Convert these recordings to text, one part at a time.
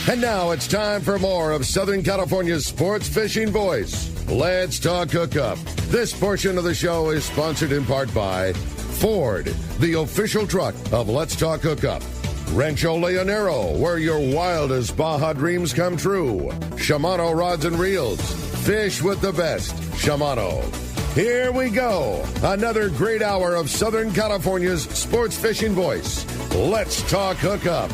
And now it's time for more of Southern California's sports fishing voice. Let's talk hookup. This portion of the show is sponsored in part by Ford, the official truck of Let's Talk Hookup. Rancho Leonero, where your wildest Baja dreams come true. Shimano Rods and Reels. Fish with the best. Shimano. Here we go. Another great hour of Southern California's sports fishing voice. Let's talk hookup.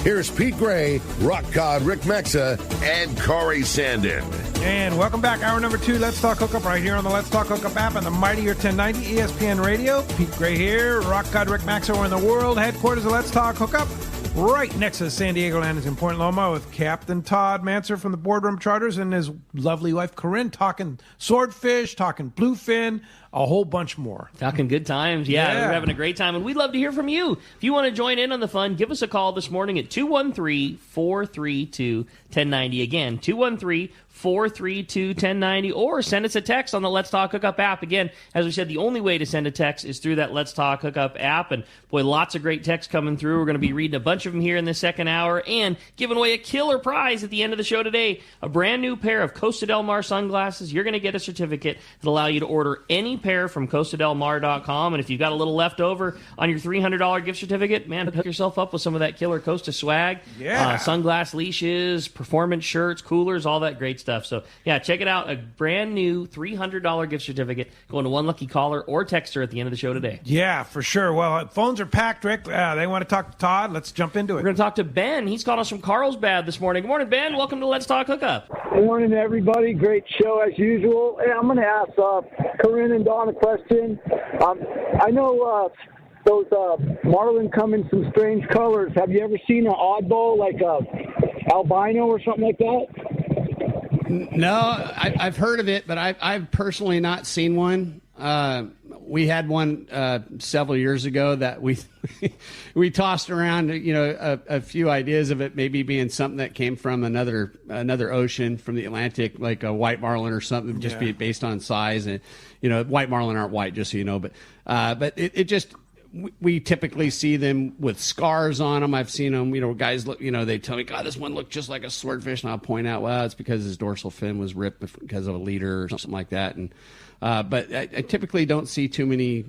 Here's Pete Gray, Rock Cod Rick Mexa, and Corey Sandin. And welcome back. Hour number 2, Let's Talk Hookup, right here on the Let's Talk Hookup app and the Mightier 1090 ESPN Radio. Pete Gray here, Rock Cod Rick Mexa. We're in the world headquarters of Let's Talk Hookup, right next to the San Diego Landings in Point Loma, with Captain Todd Mansur from the Boardroom Charters and his lovely wife Corinne, talking swordfish, talking bluefin, a whole bunch more. Talking good times. Yeah, we're having a great time, and we'd love to hear from you. If you want to join in on the fun, give us a call this morning at 213-432-1090. Again, 213-432-1090, or send us a text on the Let's Talk Hookup app. Again, as we said, the only way to send a text is through that Let's Talk Hookup app, and boy, lots of great texts coming through. We're going to be reading a bunch of them here in the second hour, and giving away a killer prize at the end of the show today, a brand new pair of Costa Del Mar sunglasses. You're going to get a certificate that'll allow you to order any pair from CostaDelMar.com, and if you've got a little left over on your $300 gift certificate, man, hook yourself up with some of that killer Costa swag. Yeah. Sunglass leashes, performance shirts, coolers, all that great stuff. So, yeah, check it out. A brand new $300 gift certificate going to one lucky caller or texter at the end of the show today. Yeah, for sure. Well, phones are packed, Rick. They want to talk to Todd. Let's jump into it. We're going to talk to Ben. He's calling us from Carlsbad this morning. Good morning, Ben. Welcome to Let's Talk Hookup. Good morning, everybody. Great show as usual. Hey, I'm going to ask Corinne and Dawn a question. I know those marlin come in some strange colors. Have you ever seen an oddball like a albino or something like that? No, I've heard of it, but I've personally not seen one. We had one several years ago that we tossed around, a few ideas of it maybe being something that came from another ocean, from the Atlantic, like a white marlin or something, just be based on size. And white marlin aren't white, just so you know. But it just, we typically see them with scars on them. I've seen them, guys look, they tell me, God, this one looked just like a swordfish, and I'll point out, well, it's because his dorsal fin was ripped because of a leader or something like that. And but I typically don't see too many,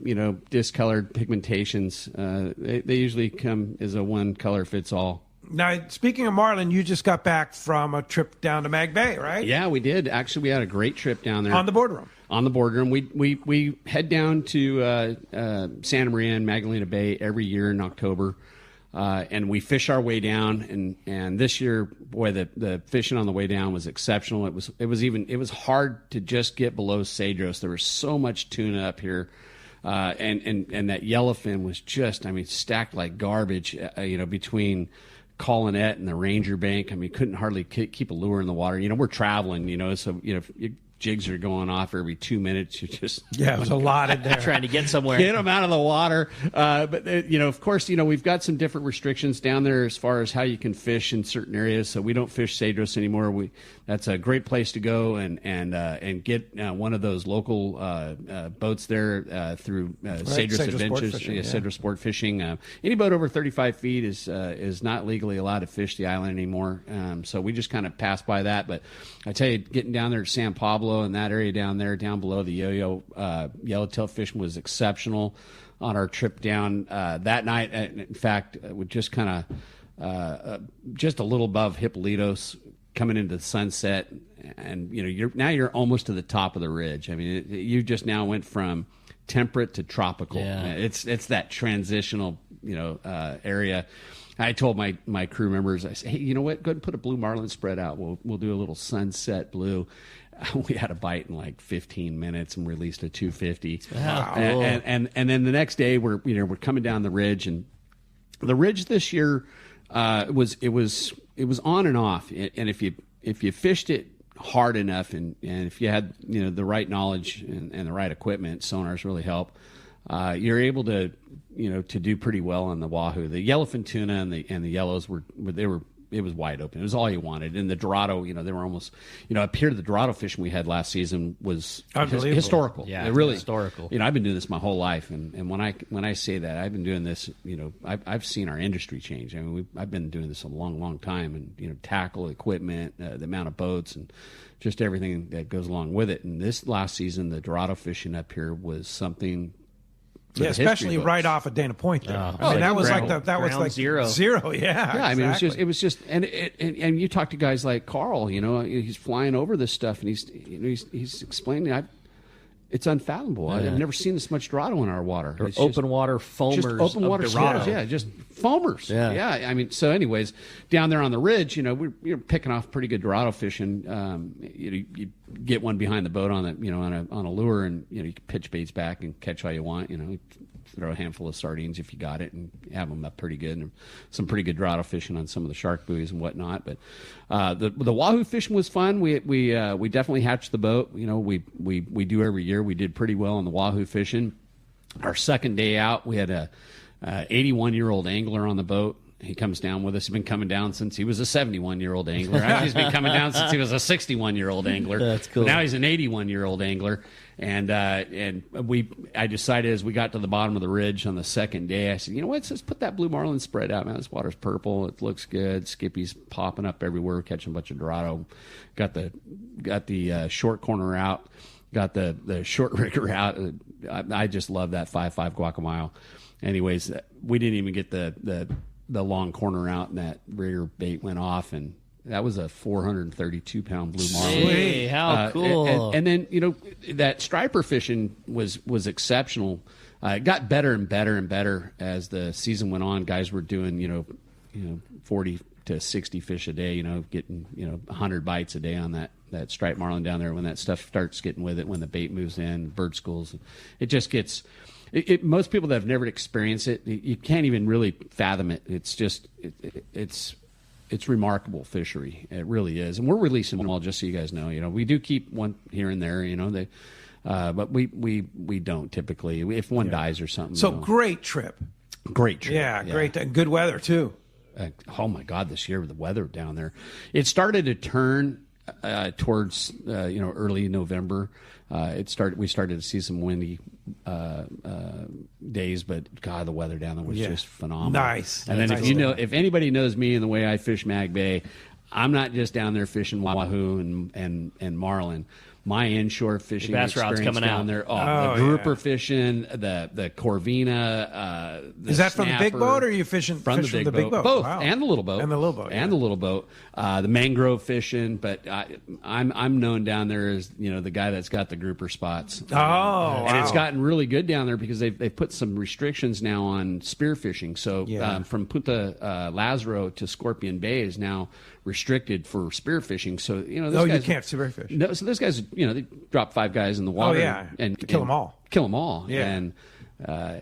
discolored pigmentations. They usually come as a one color fits all. Now, speaking of marlin, you just got back from a trip down to Mag Bay, right? Yeah, we did. Actually, we had a great trip down there. On the Boardroom. On the Boardroom. We head down to Santa Maria and Magdalena Bay every year in October. And we fish our way down, and this year, boy, the fishing on the way down was exceptional. It was hard to just get below Cedros. There was so much tuna up here, and that yellowfin was just, stacked like garbage. Between Collinette and the Ranger Bank, couldn't hardly keep a lure in the water. We're traveling, so jigs are going off every 2 minutes. You just there's a lot in there trying to get somewhere. Get them out of the water. But of course, we've got some different restrictions down there as far as how you can fish in certain areas. So we don't fish Cedros anymore. That's a great place to go and get one of those local boats there through Cedros Adventures, Cedros Sport Fishing. Any boat over 35 feet is not legally allowed to fish the island anymore. So we just kind of pass by that. But I tell you, getting down there to San Pablo and that area down there, down below the yellowtail fishing was exceptional on our trip down that night. In fact, we just kind of just a little above Hippolytos, coming into the sunset, and you're almost to the top of the ridge. You just now went from temperate to tropical. Yeah. It's that transitional area. I told my crew members, I said, hey, you know what? Go ahead and put a blue marlin spread out. We'll do a little sunset blue. We had a bite in like 15 minutes and released a 250. Wow. And then the next day we're coming down the ridge, and the ridge this year it was on and off. And if you fished it hard enough and if you had the right knowledge and the right equipment, sonars really help. You're able to do pretty well on the wahoo. The yellowfin tuna and the yellows were wide open. It was all you wanted. And the Dorado, they were almost, up here, the Dorado fishing we had last season was historical. Yeah, it really historical. I've been doing this my whole life, and when I say that, I've been doing this. I've seen our industry change. I mean, I've been doing this a long time, and tackle, equipment, the amount of boats, and just everything that goes along with it. And this last season, the Dorado fishing up here was something. Yeah, especially right off of Dana Point there. I mean, that was like zero. Yeah. Yeah, I mean, it was just, and you talk to guys like Carl. He's flying over this stuff, and he's explaining. It's unfathomable. I've never seen this much Dorado in our water. Or open water foamers. Just open water Dorado. yeah, just foamers. Yeah. I mean, so anyways, down there on the ridge, we're picking off pretty good Dorado fishing. You get one behind the boat on a lure, and you can pitch baits back and catch all you want. Throw a handful of sardines if you got it, and have them up pretty good. And some pretty good Dorado fishing on some of the shark buoys and whatnot. But the wahoo fishing was fun. We definitely hatched the boat. We do every year. We did pretty well on the wahoo fishing. Our second day out, we had a 81-year-old angler on the boat. He comes down with us. He's been coming down since he was a 71-year-old angler. Actually, he's been coming down since he was a 61-year-old angler. That's cool. Now he's an 81-year-old angler. And I decided as we got to the bottom of the ridge on the second day, I said, you know what? Let's put that blue marlin spread out, man. This water's purple. It looks good. Skippy's popping up everywhere, catching a bunch of Dorado. Got the short corner out. Got the short rigger out. I just love that 5.5 guacamole. Anyways, we didn't even get the long corner out, and that rigger bait went off, and that was a 432-pound blue marlin. Hey, how cool! And then that striper fishing was exceptional. It got better and better and better as the season went on. Guys were doing 40 to 60 fish a day. Getting 100 bites a day on that striped marlin down there. When that stuff starts getting with it, when the bait moves in, bird schools, it just gets. Most people that have never experienced it, you can't even really fathom it. It's just it's remarkable fishery. It really is, and we're releasing them all. Just so you guys know, we do keep one here and there. But we don't typically if one dies or something. So great trip. Great trip. Yeah, great. Good weather too. Oh my God, this year with the weather down there, it started to turn towards early November. We started to see some windy days, but God, the weather down there was just phenomenal. Nice. And then if anybody knows me and the way I fish Mag Bay, I'm not just down there fishing wahoo and marlin. My inshore fishing bass rod's experience coming down out. there. The grouper fishing, the Corvina. Is that from the big boat, or are you fishing from the big boat? Both, wow. and the little boat, and the little boat, and the little boat. The mangrove fishing, but I'm known down there as the guy that's got the grouper spots. And it's gotten really good down there because they've put some restrictions now on spear fishing. So from Punta Lazaro to Scorpion Bay is now restricted for spear fishing. So those guys, you can't spear fish. No, so those guys, they drop 5 guys in the water. And kill them all. Kill them all. Yeah.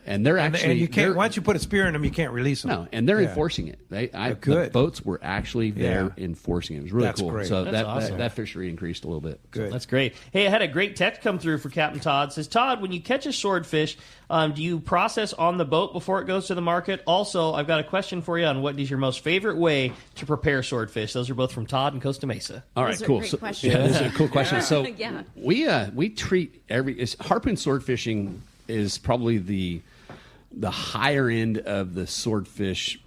And they're actually and you can't once you put a spear in them, you can't release them. No, and they're enforcing it. The boats were actually there enforcing it. It was really cool. Great. So That's awesome. that fishery increased a little bit. Good. That's great. Hey, I had a great text come through for Captain Todd. It says, Todd, when you catch a swordfish, do you process on the boat before it goes to the market? Also, I've got a question for you on what is your most favorite way to prepare swordfish. Those are both from Todd in Costa Mesa. All right, cool. Great questions. Those are cool questions. So Yeah. we treat harpoon sword fishing is probably the higher end of the swordfish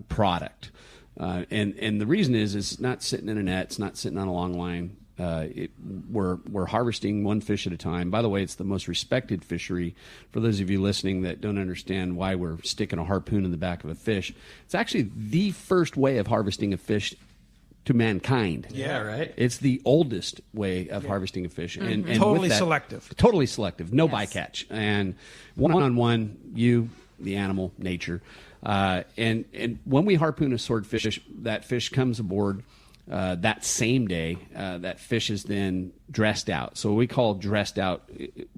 product. And the reason is it's not sitting in a net. It's not sitting on a long line. We're harvesting one fish at a time. By the way, it's the most respected fishery. For those of you listening that don't understand why we're sticking a harpoon in the back of a fish, it's actually the first way of harvesting a fish to mankind. Yeah, right. It's the oldest way of harvesting a fish. And Totally with that, selective. Totally selective. No bycatch. And one-on-one, you, the animal, nature. And when we harpoon a swordfish, that fish comes aboard that same day. That fish is then dressed out. So what we call dressed out,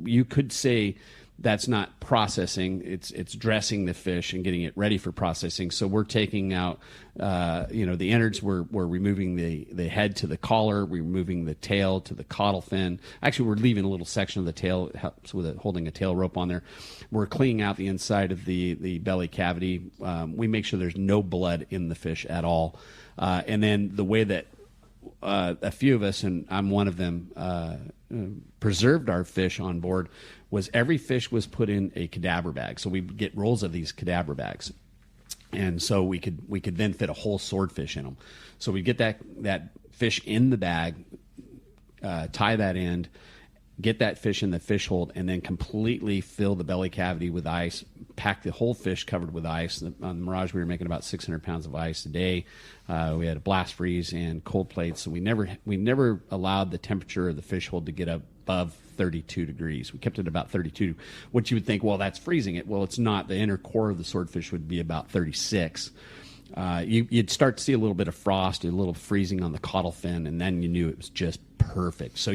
you could say that's not processing. It's dressing the fish and getting it ready for processing. So we're taking out, the innards. We're removing the head to the collar. We're removing the tail to the caudal fin. Actually, we're leaving a little section of the tail. It helps with holding a tail rope on there. We're cleaning out the inside of the belly cavity. We make sure there's no blood in the fish at all. And then the way that a few of us, and I'm one of them, preserved our fish on board was every fish was put in a cadaver bag. So we get rolls of these cadaver bags. And so we could then fit a whole swordfish in them. So we get that fish in the bag, tie that end, get that fish in the fish hold, and then completely fill the belly cavity with ice, pack the whole fish covered with ice. On Mirage, we were making about 600 pounds of ice a day. We had a blast freeze and cold plates, so we never allowed the temperature of the fish hold to get above 32 degrees. We kept it about 32, which you would think, well, that's freezing it. Well, it's not. The inner core of the swordfish would be about 36. You'd start to see a little bit of frost, a little freezing on the caudal fin, and then you knew it was just perfect. So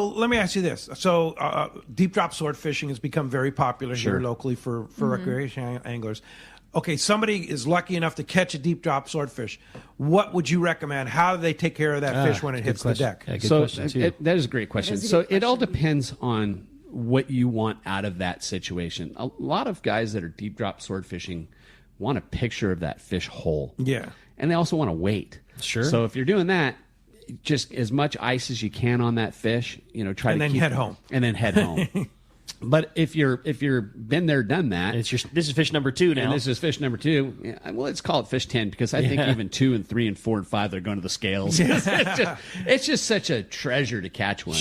let me ask you this. So deep drop sword fishing has become very popular here locally for recreation anglers. Okay, somebody is lucky enough to catch a deep drop swordfish. What would you recommend? How do they take care of that fish when it hits the deck? Yeah, that is a great question. It all depends on what you want out of that situation. A lot of guys that are deep drop sword fishing want a picture of that fish whole. Yeah. And they also want to wait. Sure. So if you're doing that, just as much ice as you can on that fish, head home. And then head home. But if you're been there, done that, this is fish number 2 now. And this is fish number 2. Yeah, well, let's call it fish 10 because I think even 2 and 3 and 4 and 5 they're going to the scales. It's just such a treasure to catch one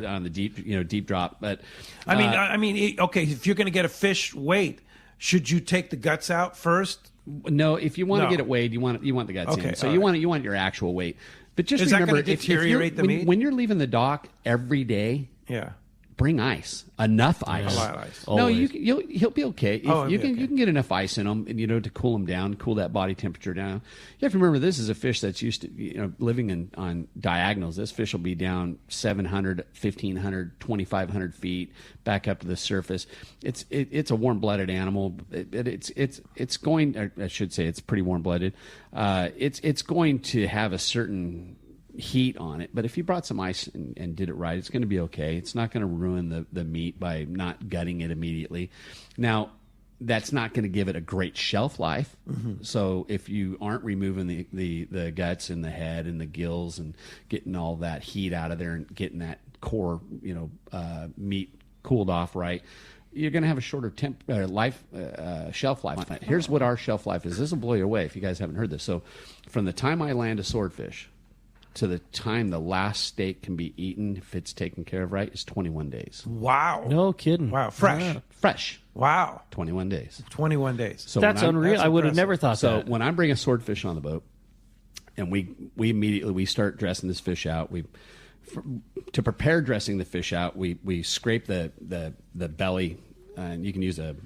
on the deep drop. But I mean, okay, if you're going to get a fish weight, should you take the guts out first? No, if you want to get it weighed, you want the guts in. So you want your actual weight. But just is remember, that going to deteriorate the meat? When you're leaving the dock every day, bring ice, enough ice. A lot of ice. No, he'll be okay. You can get enough ice in him, to cool him down, cool that body temperature down. You have to remember this is a fish that's used to living on diagonals. This fish will be down 700, 1,500, 2,500 feet back up to the surface. It's a warm blooded animal. It's going. Or I should say it's pretty warm blooded. It's going to have a certain heat on it, but if you brought some ice and did it right, it's going to be okay. It's not going to ruin the meat by not gutting it immediately. Now, that's not going to give it a great shelf life. Mm-hmm. So if you aren't removing the guts and the head and the gills and getting all that heat out of there and getting that core meat cooled off right, you're going to have a shorter shelf life. Here's what our shelf life is. This will blow you away if you guys haven't heard this. So from the time I land a swordfish to the time the last steak can be eaten, if it's taken care of right, is 21 days. Wow. No kidding. Wow. Fresh. Fresh. Wow. 21 days. 21 days. So that's unreal. I would have never thought that. So when I bring a swordfish on the boat, and we immediately start dressing this fish out, to prepare dressing the fish out, we scrape the belly, and you can use a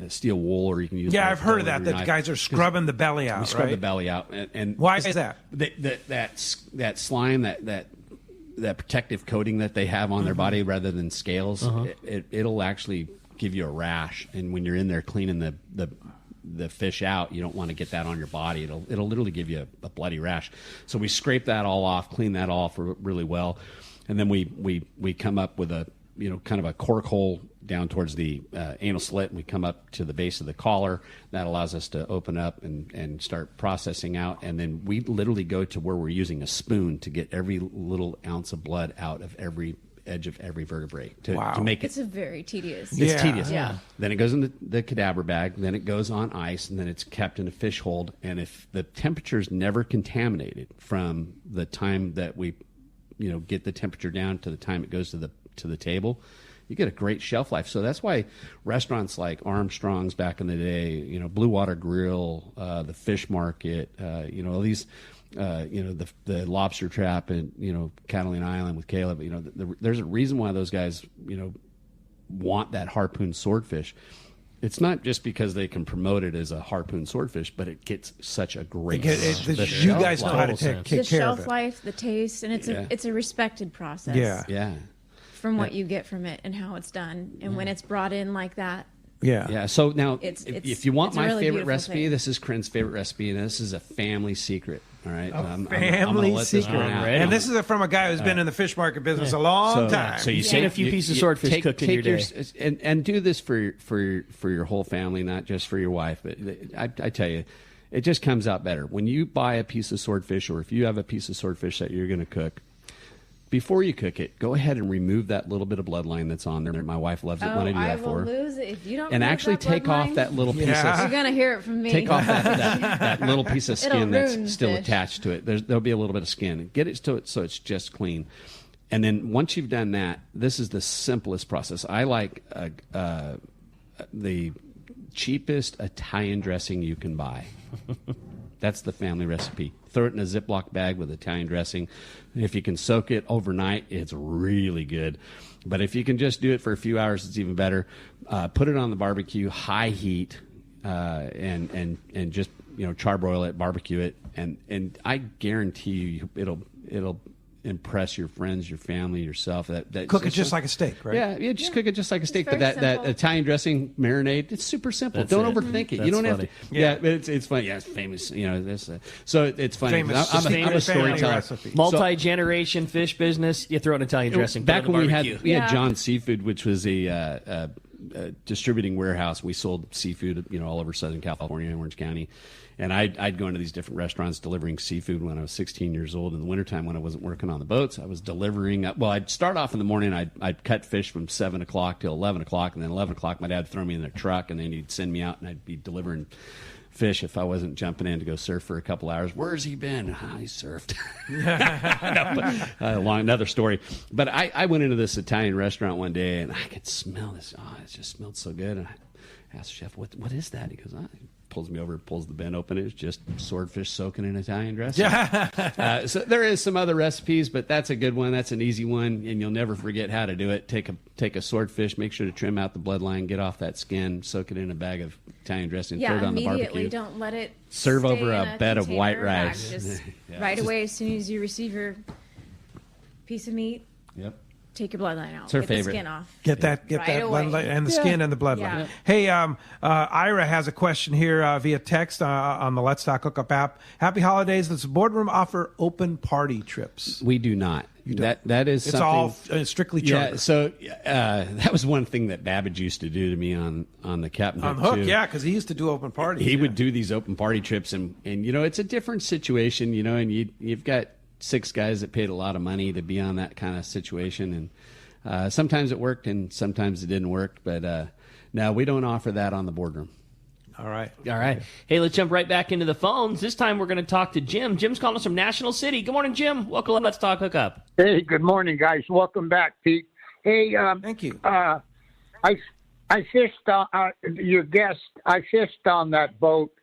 steel wool, or you can use. Yeah, I've heard of that. That guys are scrubbing the belly out. We scrub the belly out, and why is that? That slime, that protective coating that they have on their body, rather than scales, it'll actually give you a rash. And when you're in there cleaning the fish out, you don't want to get that on your body. It'll literally give you a bloody rash. So we scrape that all off, clean that off really well, and then we come up with a kind of a cork hole down towards the anal slit, and we come up to the base of the collar. That allows us to open up and start processing out. And then we literally go to where we're using a spoon to get every little ounce of blood out of every edge of every vertebrae to make it. It's a very tedious. It's tedious. Yeah. Then it goes in the cadaver bag. Then it goes on ice, and then it's kept in a fish hold. And if the temperature is never contaminated from the time that we, get the temperature down to the time it goes to the table, you get a great shelf life. So that's why restaurants like Armstrong's back in the day, Blue Water Grill, the Fish Market, all these, the Lobster Trap and, Catalina Island with Caleb, there's a reason why those guys, want that harpoon swordfish. It's not just because they can promote it as a harpoon swordfish, but it gets such a great. You guys know how to take care of it. The shelf life, the taste, and it's a respected process. Yeah. from what you get from it and how it's done. And when it's brought in like that. Yeah. So now, It's if you want a my really favorite beautiful recipe, thing. this is Corinne's favorite recipe, and this is a family secret. All right, I'm gonna Family let this secret. one out. And this is from a guy who's been in the fish market business a long time. So you Seen a few pieces of swordfish cooked in your day. and do this for your whole family, not just for your wife. But I tell you, it just comes out better when you buy a piece of swordfish, or if you have a piece of swordfish that you're going to cook. Before you cook it, go ahead and remove that little bit of bloodline that's on there. My wife loves it when I do that for her. I will lose it if you don't. And remove actually that take off bloodline. that little piece You're of gonna hear it from me. take off that little piece of It'll skin ruin that's still fish. attached to it. There'll be a little bit of skin. Get it to it so it's just clean. And then once you've done that, this is the simplest process. I like the cheapest Italian dressing you can buy. That's the family recipe. Throw it in a Ziploc bag with Italian dressing. If you can soak it overnight, it's really good. But if you can just do it for a few hours, it's even better. Put it on the barbecue, high heat, and just charbroil it, barbecue it, and I guarantee you it'll impress your friends, your family, yourself. That Cook it just like a steak, right? Yeah, just cook it just like a steak. But very that simple. Italian dressing marinade, it's super simple. That's Don't it. overthink it. That's You don't have funny. to. Yeah, it's funny. Yeah, it's famous. So it's funny. Famous- I'm a famous family storyteller. recipe. Multi-generation fish business. You throw an Italian dressing. put it Back on the when we barbecue. had John Seafood, which was a distributing warehouse. We sold seafood, all over Southern California and Orange County. And I'd go into these different restaurants delivering seafood when I was 16 years old. In the wintertime, when I wasn't working on the boats, I was delivering. Well, I'd start off in the morning. I'd cut fish from 7 o'clock till 11 o'clock. And then 11 o'clock, my dad would throw me in the truck, and then he'd send me out, and I'd be delivering fish if I wasn't jumping in to go surf for a couple hours. Where's he been? He surfed. Another story. But I went into this Italian restaurant one day, and I could smell this. Oh, it just smelled so good. And I asked the chef, what is that? He goes, he pulls me over, pulls the bin open. It's just swordfish soaking in Italian dressing. So there is some other recipes, but that's a good one. That's an easy one, and you'll never forget how to do it. Take a swordfish, make sure to trim out the bloodline, get off that skin, soak it in a bag of Italian dressing, throw it on the immediately. barbecue. Don't let it Serve stay over in a bed of container white or bag. rice. Just Yeah. right away, as soon as you receive your piece of meat, Yep. take your bloodline out. It's her Get favorite. the skin off. Get that Right away. bloodline and the skin and the bloodline. Yeah. Hey, Ira has a question here via text on the Let's Talk Hookup app. Happy holidays. Does the boardroom offer open party trips? We do not. That is It's something. all strictly Yeah, charter. so that was one thing that Babbage used to do to me on the Captain On Hook Hook, too. yeah, because he used to do open parties. He yeah. would do these open party trips, and it's a different situation, and you've got 6 guys that paid a lot of money to be on that kind of situation, and sometimes it worked and sometimes it didn't work, but no, we don't offer that on the boardroom. All right. All right. Hey, let's jump right back into the phones. This time we're going to talk to Jim. Jim's calling us from National City. Good morning, Jim. Welcome to Let's Talk Hookup. Hey, good morning, guys. Welcome back, Pete. Hey, Thank you. I fished on your guest. I fished on that boat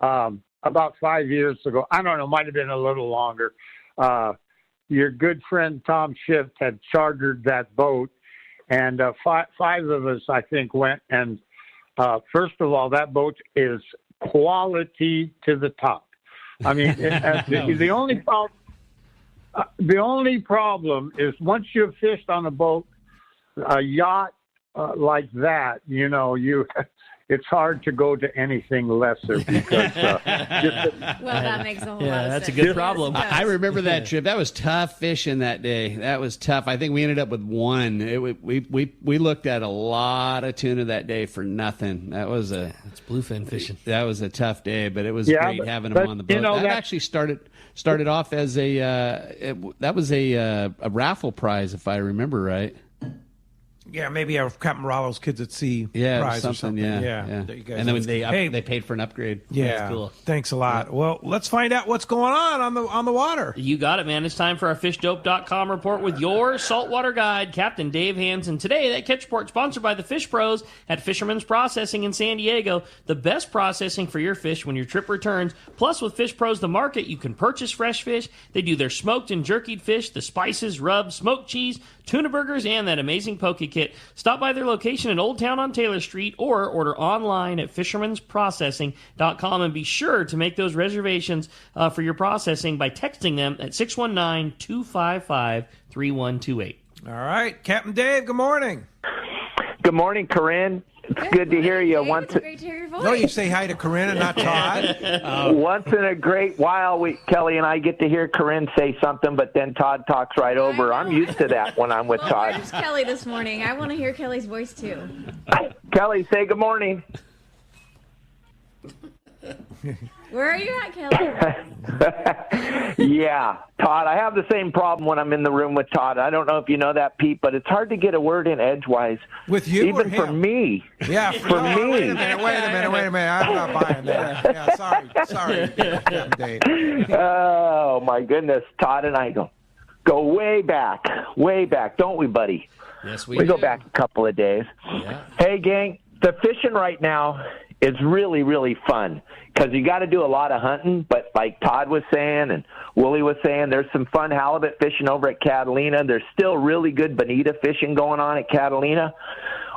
about 5 years ago. I don't know, might have been a little longer. Your good friend Tom Schiff had chartered that boat, and five of us, I think, went. And first of all, that boat is quality to the top. I mean, the only problem is once you've fished on a boat, a yacht like that, it's hard to go to anything lesser because Well, that makes a whole lot of that's a sense. good Yes, problem. it does. I remember that trip. That was tough fishing that day. That was tough. I think we ended up with one. We looked at a lot of tuna that day for nothing. It's bluefin fishing. That was a tough day, but it was Yeah, great but- having but, them on the boat. That actually started off as that was a raffle prize, if I remember right. Yeah, maybe Captain Rollo's Kids at Sea Yeah, prize or something. Yeah. There you go. And then they Hey, paid for an upgrade. yeah, That's cool. Thanks a lot. Well, let's find out what's going on the water. You got it, man. It's time for our fishdope.com report with your saltwater guide, Captain Dave Hansen. Today, that catch report sponsored by the Fish Pros at Fisherman's Processing in San Diego. The best processing for your fish when your trip returns. Plus, with Fish Pros The Market, you can purchase fresh fish. They do their smoked and jerkied fish, the spices, rubs, smoked cheese, tuna burgers, and that amazing poke kit. Stop by their location in Old Town on Taylor Street or order online at fishermansprocessing.com, and be sure to make those reservations for your processing by texting them at 619-255-3128. All right. Captain Dave, good morning. Good morning, Corinne. It's good to hear you. Dave, it's great to hear your voice. No, you say hi to Corinne and not Todd. Once in a great while, Kelly and I get to hear Corinne say something, but then Todd talks right over. I'm used to that when I'm with Todd. Where's Kelly this morning? I want to hear Kelly's voice, too. Kelly, say good morning. Where are you at, Kelly? Yeah, Todd, I have the same problem when I'm in the room with Todd. I don't know if you know that, Pete, but it's hard to get a word in edgewise. With you even or him? for me. Yeah, for me. Wait a minute. I'm not buying that. Yeah, sorry, Captain Dave. Oh, my goodness. Todd and I go way back, don't we, buddy? Yes, we go back a couple of days. Yeah. Hey, gang, the fishing right now is really, really fun because you got to do a lot of hunting. But like Todd was saying and Wooly was saying, there's some fun halibut fishing over at Catalina. There's still really good bonita fishing going on at Catalina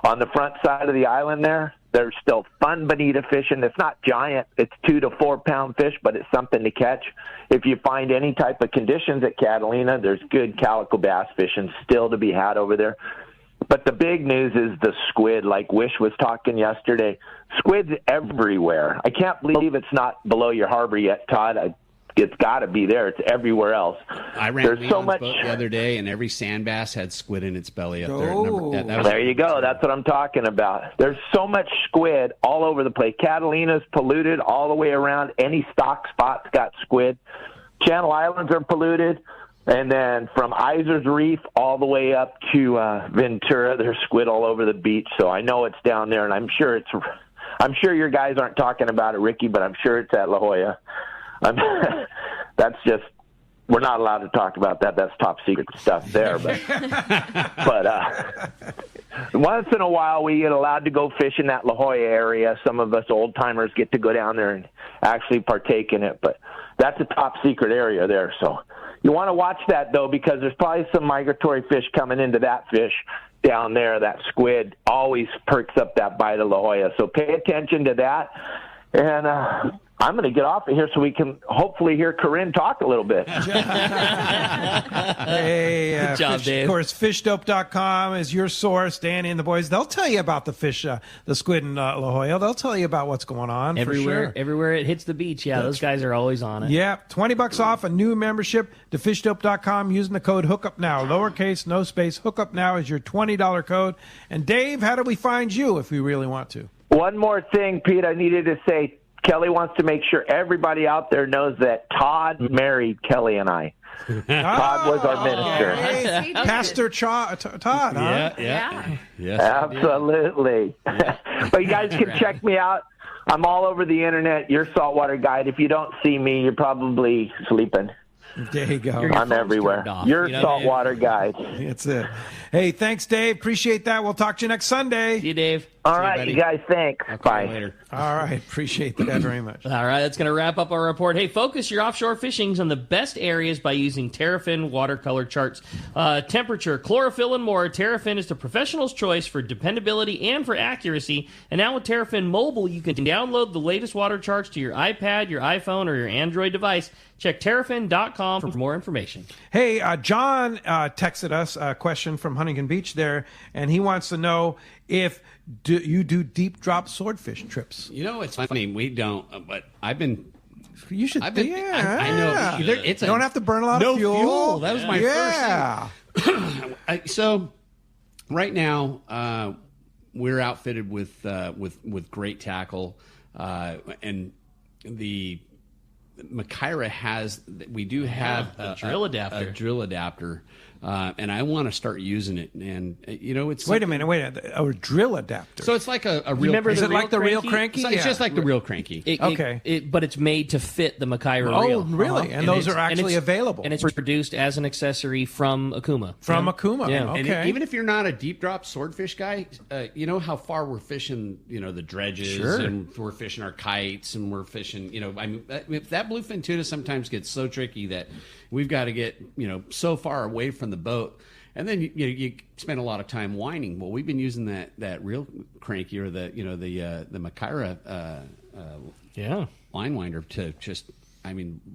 on the front side of the island there. There's still fun bonita fishing. It's not giant. It's 2 to 4 pound fish, but it's something to catch. If you find any type of conditions at Catalina, there's good calico bass fishing still to be had over there. But the big news is the squid, like Wish was talking yesterday. Squid's everywhere. I can't believe it's not below your harbor yet, Todd. It's got to be there. It's everywhere else. I ran Leon's boat the other day, and every sand bass had squid in its belly up there. There you go. That's what I'm talking about. There's so much squid all over the place. Catalina's polluted all the way around. Any stock spot's got squid. Channel Islands are polluted. And then from Iser's Reef all the way up to Ventura, there's squid all over the beach. So I know it's down there, and I'm sure your guys aren't talking about it, Ricky, but I'm sure it's at La Jolla. That's just, we're not allowed to talk about that. That's top secret stuff there. But once in a while we get allowed to go fish in that La Jolla area. Some of us old timers get to go down there and actually partake in it. But that's a top secret area there. So you want to watch that, though, because there's probably some migratory fish coming into that fish down there. That squid always perks up that bite of La Jolla. So pay attention to that. And I'm going to get off of here so we can hopefully hear Corinne talk a little bit. Hey, good job, Dave. Of course, fishdope.com is your source. Danny and the boys, they'll tell you about the fish, the squid in La Jolla. They'll tell you about what's going on. Everywhere, for sure. Everywhere it hits the beach, those guys are always on it. Yeah, $20 off a new membership to fishdope.com using the code Hookup Now. Lowercase, no space. Hookup Now is your $20 code. And Dave, how do we find you if we really want to? One more thing, Pete, I needed to say. Kelly wants to make sure everybody out there knows that Todd married Kelly and I. Todd was our minister. Hey, Pastor Todd, huh? Yeah. Yes, absolutely. But you guys can check me out. I'm all over the internet, your saltwater guide. If you don't see me, you're probably sleeping. There you go. I'm everywhere. Your saltwater guide. That's it. Hey, thanks, Dave. Appreciate that. We'll talk to you next Sunday. See you, Dave. All right, you guys. Thanks. Bye. Later. All right. Appreciate that very much. All right, that's going to wrap up our report. Hey, focus your offshore fishings on the best areas by using Terrafin watercolor charts. Temperature, chlorophyll, and more. Terrafin is the professional's choice for dependability and for accuracy. And now with Terrafin Mobile, you can download the latest water charts to your iPad, your iPhone, or your Android device. Check Terrafin.com for more information. Hey, John texted us a question from Huntington Beach there, and he wants to know if you do deep drop swordfish trips. You know, it's funny. We don't, but I've been. You should. I know. You don't have to burn a lot of fuel. That was my first thing. So, right now, we're outfitted with great tackle, and the Makyra has. We do have a drill adapter. A drill adapter. And I want to start using it. And, it's... Wait a minute. A drill adapter. So it's like a real... Remember is it like the real cranky? It's just like the real cranky. But it's made to fit the Makyra reel. Oh, really? And those are actually available. And it's produced as an accessory from Akuma. Akuma. Yeah. Okay. And even if you're not a deep drop swordfish guy, you know how far we're fishing, the dredges. Sure. And we're fishing our kites and we're fishing, if that bluefin tuna sometimes gets so tricky that we've got to get, so far away from the boat. And then you spend a lot of time whining. Well, we've been using that real cranky or the Makyra line winder to just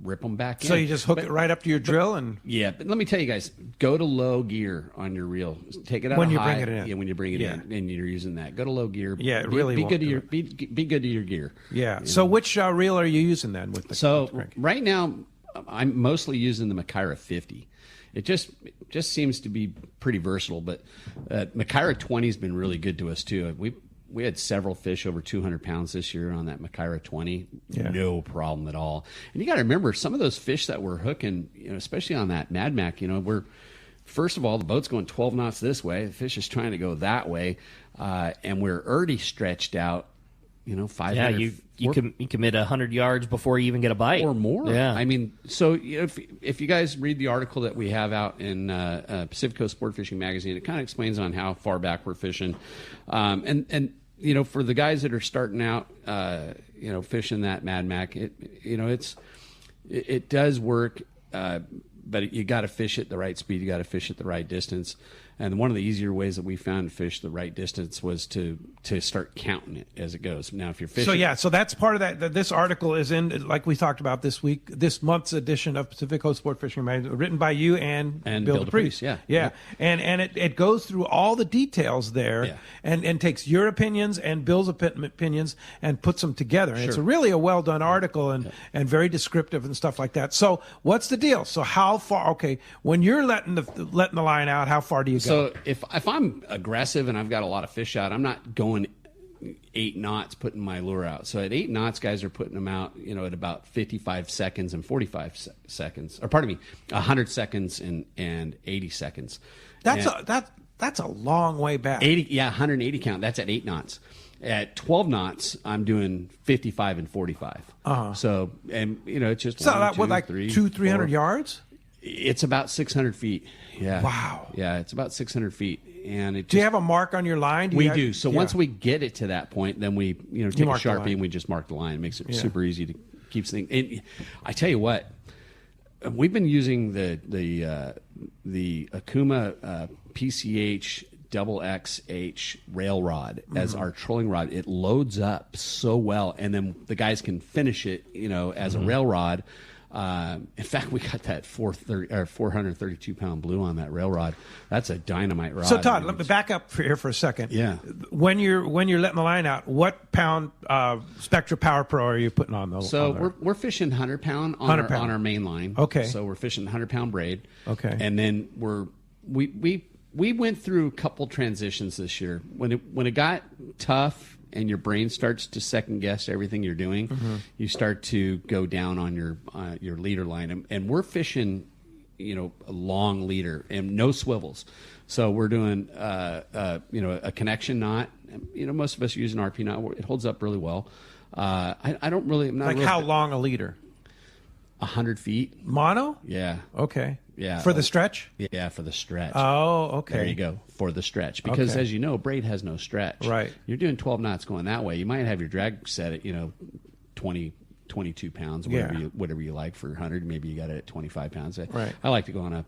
rip them back in. So you just hook it right up to your drill and... Yeah, but let me tell you guys, go to low gear on your reel. Take it out when of you high. bring it in. Yeah, when you bring it in and you're using that. Go to low gear. Yeah, it really be won't good to do your it. be good to your gear. Yeah. So which reel are you using then with the crank? Right now, I'm mostly using the Makyra 50. It just seems to be pretty versatile, but Makyra 20 has been really good to us too. We had several fish over 200 pounds this year on that Makyra 20. Yeah. No problem at all. And you got to remember, some of those fish that we're hooking, especially on that Mad Mac, we're, first of all, the boat's going 12 knots this way. The fish is trying to go that way. And we're already stretched out, 500. Yeah, you commit 100 yards before you even get a bite. Or more. Yeah. So if you guys read the article that we have out in Pacific Coast Sport Fishing Magazine, it kind of explains on how far back we're fishing. And for the guys that are starting out, fishing that Mad Mac, it does work, but you got to fish at the right speed. You got to fish at the right distance. And one of the easier ways that we found to fish the right distance was to start counting it as it goes. Now, if you're fishing... So that's part of that. This article is in, like we talked about this month's edition of Pacific Coast Sport Fishing Magazine, written by you and Bill DePriest. Yeah. And it goes through all the details there and takes your opinions and Bill's opinions and puts them together. And it's really a well-done article and very descriptive and stuff like that. So what's the deal? So how far... Okay, when you're letting the line out, how far do you go? So if I'm aggressive and I've got a lot of fish out, I'm not going 8 knots putting my lure out. So at 8 knots, guys are putting them out, at about 55 seconds and 45 seconds. Or pardon me, 100 seconds and 80 seconds. That's a long way back. 180 count. That's at 8 knots. At 12 knots, I'm doing 55 and 45. So, and it's just so that, 200-300 yards? It's about 600 feet. Yeah. Wow. Yeah, it's about 600 feet. And do you have a mark on your line? We do. So once we get it to that point, then we take a Sharpie and we just mark the line. It makes it super easy to keep things. And I tell you what, we've been using the Akuma PCH XXH rail rod as our trolling rod. It loads up so well, and then the guys can finish it, as a rail rod. In fact, we got that 432 pound blue on that railrod. That's a dynamite rod. So Todd, let me back up here for a second. Yeah. When you're letting the line out, what pound Spectra Power Pro are you putting on those? So we're fishing 100 pound on our main line. Okay. So we're fishing 100 pound braid. Okay. And then we went through a couple transitions this year when it got tough. And your brain starts to second guess everything you're doing. You start to go down on your leader line, and we're fishing, a long leader and no swivels. So we're doing, a connection knot. Most of us use an RP knot. It holds up really well. I don't really. I'm not how long a leader? 100 feet. Mono? Yeah. Okay. Yeah. For the stretch? Yeah, for the stretch. Oh, okay. There you go, for the stretch. Because as you know, braid has no stretch. Right. You're doing 12 knots going that way. You might have your drag set at, 20, 22 pounds, whatever you like for 100. Maybe you got it at 25 pounds. Right. I like to go on a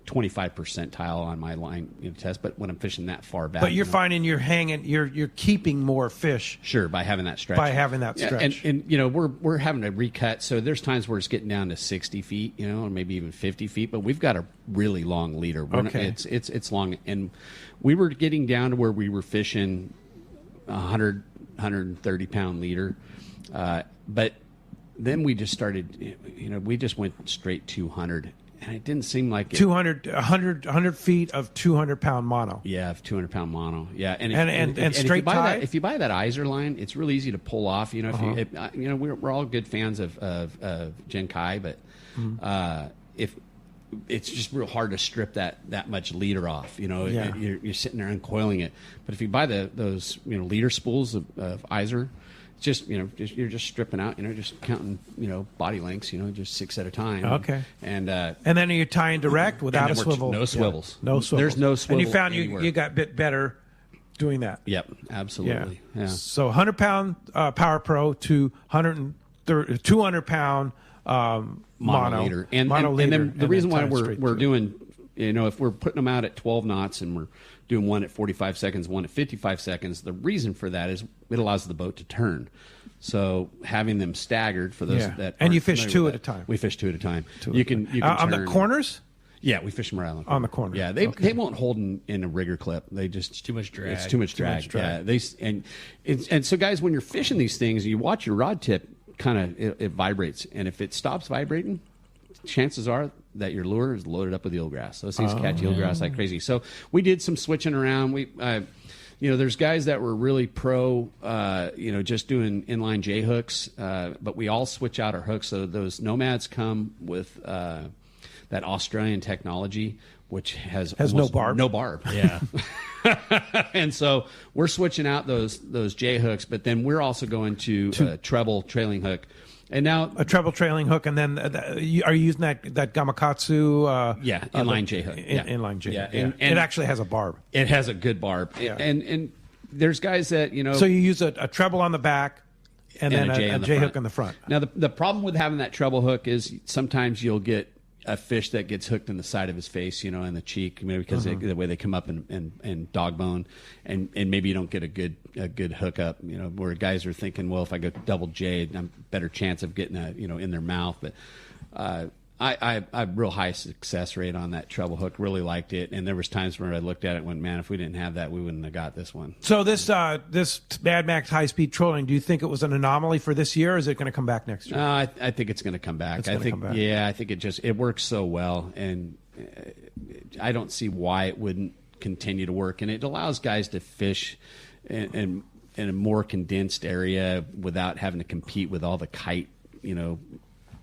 25 percentile on my line test, but when I'm fishing that far back. But you're finding you're keeping more fish. Sure, by having that stretch. stretch. And we're having to recut, so there's times where it's getting down to 60 feet, or maybe even 50 feet, but we've got a really long leader. It's long, and we were getting down to where we were fishing 130 pound leader, but then we just started, we just went straight 200. And it didn't seem like it. 100 feet of 200-pound mono. Yeah, 200-pound mono. Yeah, and straight tie. If you buy that Iser line, it's really easy to pull off. We're all good fans of Genkai, but if it's just real hard to strip that much leader off. You're sitting there uncoiling it. But if you buy those leader spools of Iser. You're just stripping out, just counting, body lengths, just 6 at a time. Okay. And then you're tying direct without a swivel. No swivels. Yeah. No swivels. There's no swivels. And you found anywhere. you got a bit better doing that. Yep, absolutely. Yeah. So 100-pound Power Pro to 200-pound mono leader. And then the reason why we're doing, if we're putting them out at 12 knots and we're doing one at 45 seconds, one at 55 seconds, the reason for that is it allows the boat to turn. So having them staggered for those that and you aren't fish familiar two with at a time. We fish two at a time. Two You at a can on turn, the corners. Yeah, we fish them around on the corner. Yeah, they won't hold in a rigger clip. They just it's too much drag. It's too much drag. Yeah, and so guys, when you're fishing these things, you watch your rod tip kind of it vibrates, and if it stops vibrating, chances are that your lure is loaded up with eelgrass. Those things catch eelgrass like crazy. So we did some switching around. There's guys that were really pro, just doing inline J hooks, but we all switch out our hooks. So those Nomads come with that Australian technology, which has no barb. No barb. Yeah. And so we're switching out those J hooks, but then we're also going to a treble trailing hook. And now a treble trailing hook, and then are you using that Gamakatsu? Inline J hook. Inline J hook. And it actually has a barb. It has a good barb. Yeah. And there's guys that So you use a treble on the back, and then a J hook on the front. Now the problem with having that treble hook is sometimes you'll get a fish that gets hooked in the side of his face, in the cheek, maybe because the way they come up and dog bone, and maybe you don't get a good hookup, where guys are thinking, well, if I go double J, I'm better chance of getting in their mouth. But I real high success rate on that treble hook. Really liked it, and there was times where I looked at it and went, man, if we didn't have that, we wouldn't have got this one. So this Mad Max high speed trolling, do you think it was an anomaly for this year, or is it going to come back next year? I think it's going to come back. I think it works so well, and I don't see why it wouldn't continue to work. And it allows guys to fish in a more condensed area without having to compete with all the kite,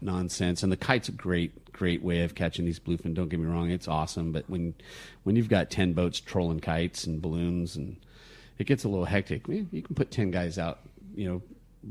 nonsense. And the kite's a great way of catching these bluefin. Don't get me wrong, it's awesome. But when you've got 10 boats trolling kites and balloons, and it gets a little hectic. You can put 10 guys out,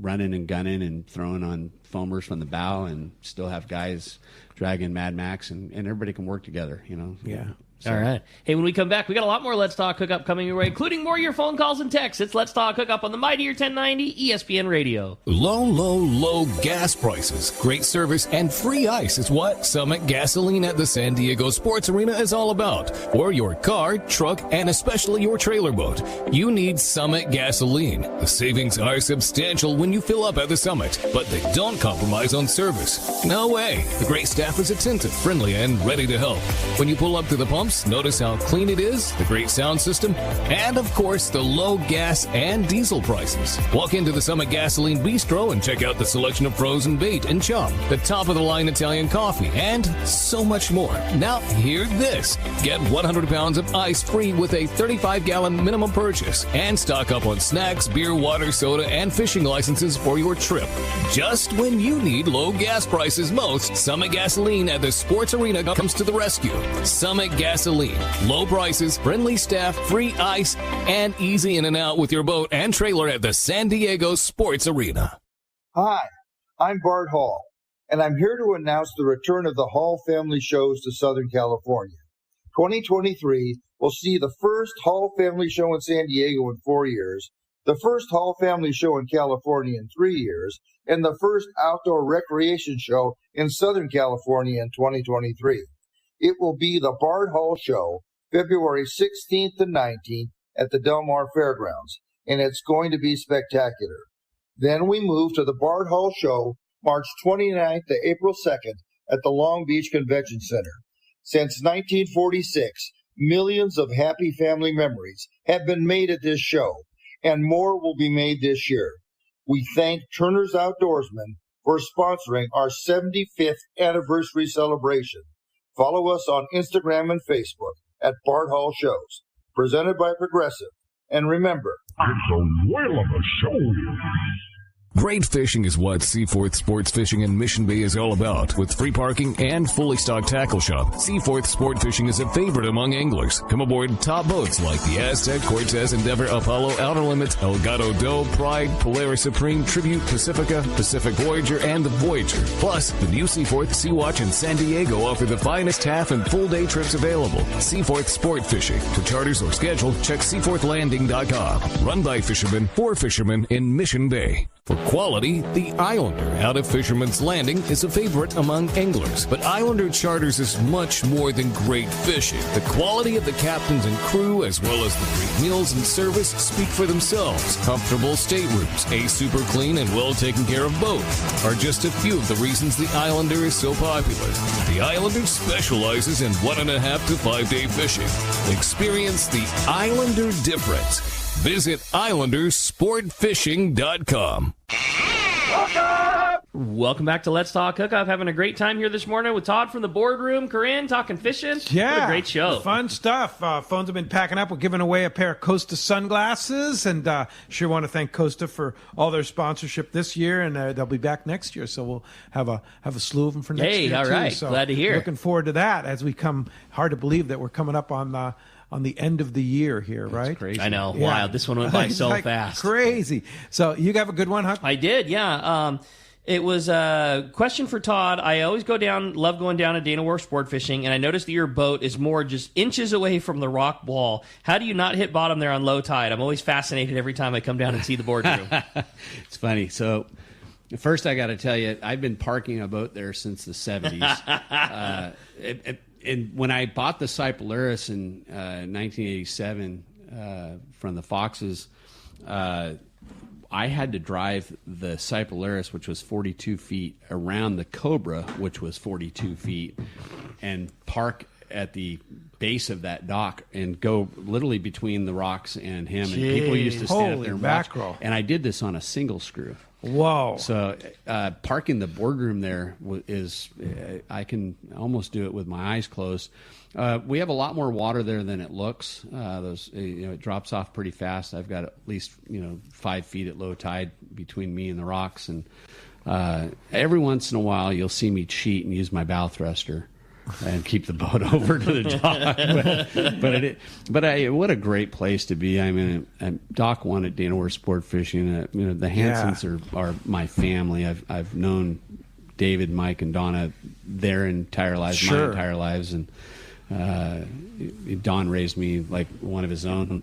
running and gunning and throwing on foamers from the bow, and still have guys dragging Mad Max, and everybody can work together. Yeah. So. All right. Hey, when we come back, we got a lot more Let's Talk Hookup coming your way, including more of your phone calls and texts. It's Let's Talk Hookup on the Mightier 1090 ESPN Radio. Low gas prices, great service, and free ice is what Summit Gasoline at the San Diego Sports Arena is all about. For your car, truck, and especially your trailer boat, you need Summit Gasoline. The savings are substantial when you fill up at the Summit, but they don't compromise on service. No way. The great staff is attentive, friendly, and ready to help. When you pull up to the pumps, notice how clean it is, the great sound system, and of course the low gas and diesel prices. Walk into the Summit Gasoline Bistro and check out the selection of frozen bait and chum, the top of the line Italian coffee, and so much more. Now hear this. Get 100 pounds of ice free with a 35-gallon minimum purchase, and stock up on snacks, beer, water, soda, and fishing licenses for your trip. Just when you need low gas prices most, Summit Gasoline at the Sports Arena comes to the rescue. Summit Gasoline. Low prices, friendly staff, free ice, and easy in and out with your boat and trailer at the San Diego Sports Arena. Hi, I'm Bart Hall, and I'm here to announce the return of the Hall family shows to Southern California. 2023 will see the first Hall family show in San Diego in 4 years, the first Hall family show in California in 3 years, and the first outdoor recreation show in Southern California in 2023. It will be the Bard Hall Show, February 16th and 19th at the Del Mar Fairgrounds, and it's going to be spectacular. Then we move to the Bard Hall Show, March 29th to April 2nd at the Long Beach Convention Center. Since 1946, millions of happy family memories have been made at this show, and more will be made this year. We thank Turner's Outdoorsman for sponsoring our 75th anniversary celebration. Follow us on Instagram and Facebook at Bart Hall Shows, presented by Progressive. And remember, it's a whale of a show. Great fishing is what Seaforth Sports Fishing in Mission Bay is all about. With free parking and fully stocked tackle shop, Seaforth Sport Fishing is a favorite among anglers. Come aboard top boats like the Aztec, Cortez, Endeavor, Apollo, Outer Limits, Elgato Doe, Pride, Polaris Supreme, Tribute, Pacifica, Pacific Voyager, and the Voyager. Plus, the new Seaforth, Sea-Watch, and San Diego offer the finest half and full day trips available. Seaforth Sport Fishing. To charters or schedule, check seaforthlanding.com. Run by fishermen for fishermen in Mission Bay. For quality, the Islander out of Fisherman's Landing is a favorite among anglers. But Islander Charters is much more than great fishing. The quality of the captains and crew, as well as the great meals and service, speak for themselves. Comfortable staterooms, a super clean and well taken care of boat are just a few of the reasons the Islander is so popular. The Islander specializes in 1.5 to 5 day fishing. Experience the Islander difference. Visit IslanderSportFishing.com. Welcome back to Let's Talk Hookup. Having a great time here this morning with Todd from the boardroom. Corinne talking fishing. Yeah. What a great show. Fun stuff. Phones have been packing up. We're giving away a pair of Costa sunglasses. And sure want to thank Costa for all their sponsorship this year. And they'll be back next year. So we'll have a slew of them for next year. Hey, all right. So glad to hear. Looking forward to that as we come. Hard to believe that we're coming up on the end of the year here, right? That's crazy. I know. Yeah. Wow. This one went by so Like fast. Crazy. So you have a good one, Huck? I did, yeah. It was a question for Todd. I always love going down to Dana Wharf sport fishing, and I noticed that your boat is more just inches away from the rock wall. How do you not hit bottom there on low tide? I'm always fascinated every time I come down and see the boardroom. It's funny. So first I got to tell you, I've been parking a boat there since the 70s. And when I bought the Cypolaris in 1987 from the Foxes, I had to drive the Cypolaris, which was 42 feet, around the Cobra, which was 42 feet, and park at the base of that dock and go literally between the rocks and him. And people used to stand up there and watch. And I did this on a single screw. Whoa. So parking the boardroom there is, I can almost do it with my eyes closed. We have a lot more water there than it looks. It drops off pretty fast. I've got at least 5 feet at low tide between me and the rocks, and every once in a while you'll see me cheat and use my bow thruster and keep the boat over to the dock. But what a great place to be. I mean, Dock 1 at Dana Wharf Sport Fishing. The Hansons are my family. I've known David, Mike, and Donna their entire lives, my entire lives, and Don raised me like one of his own,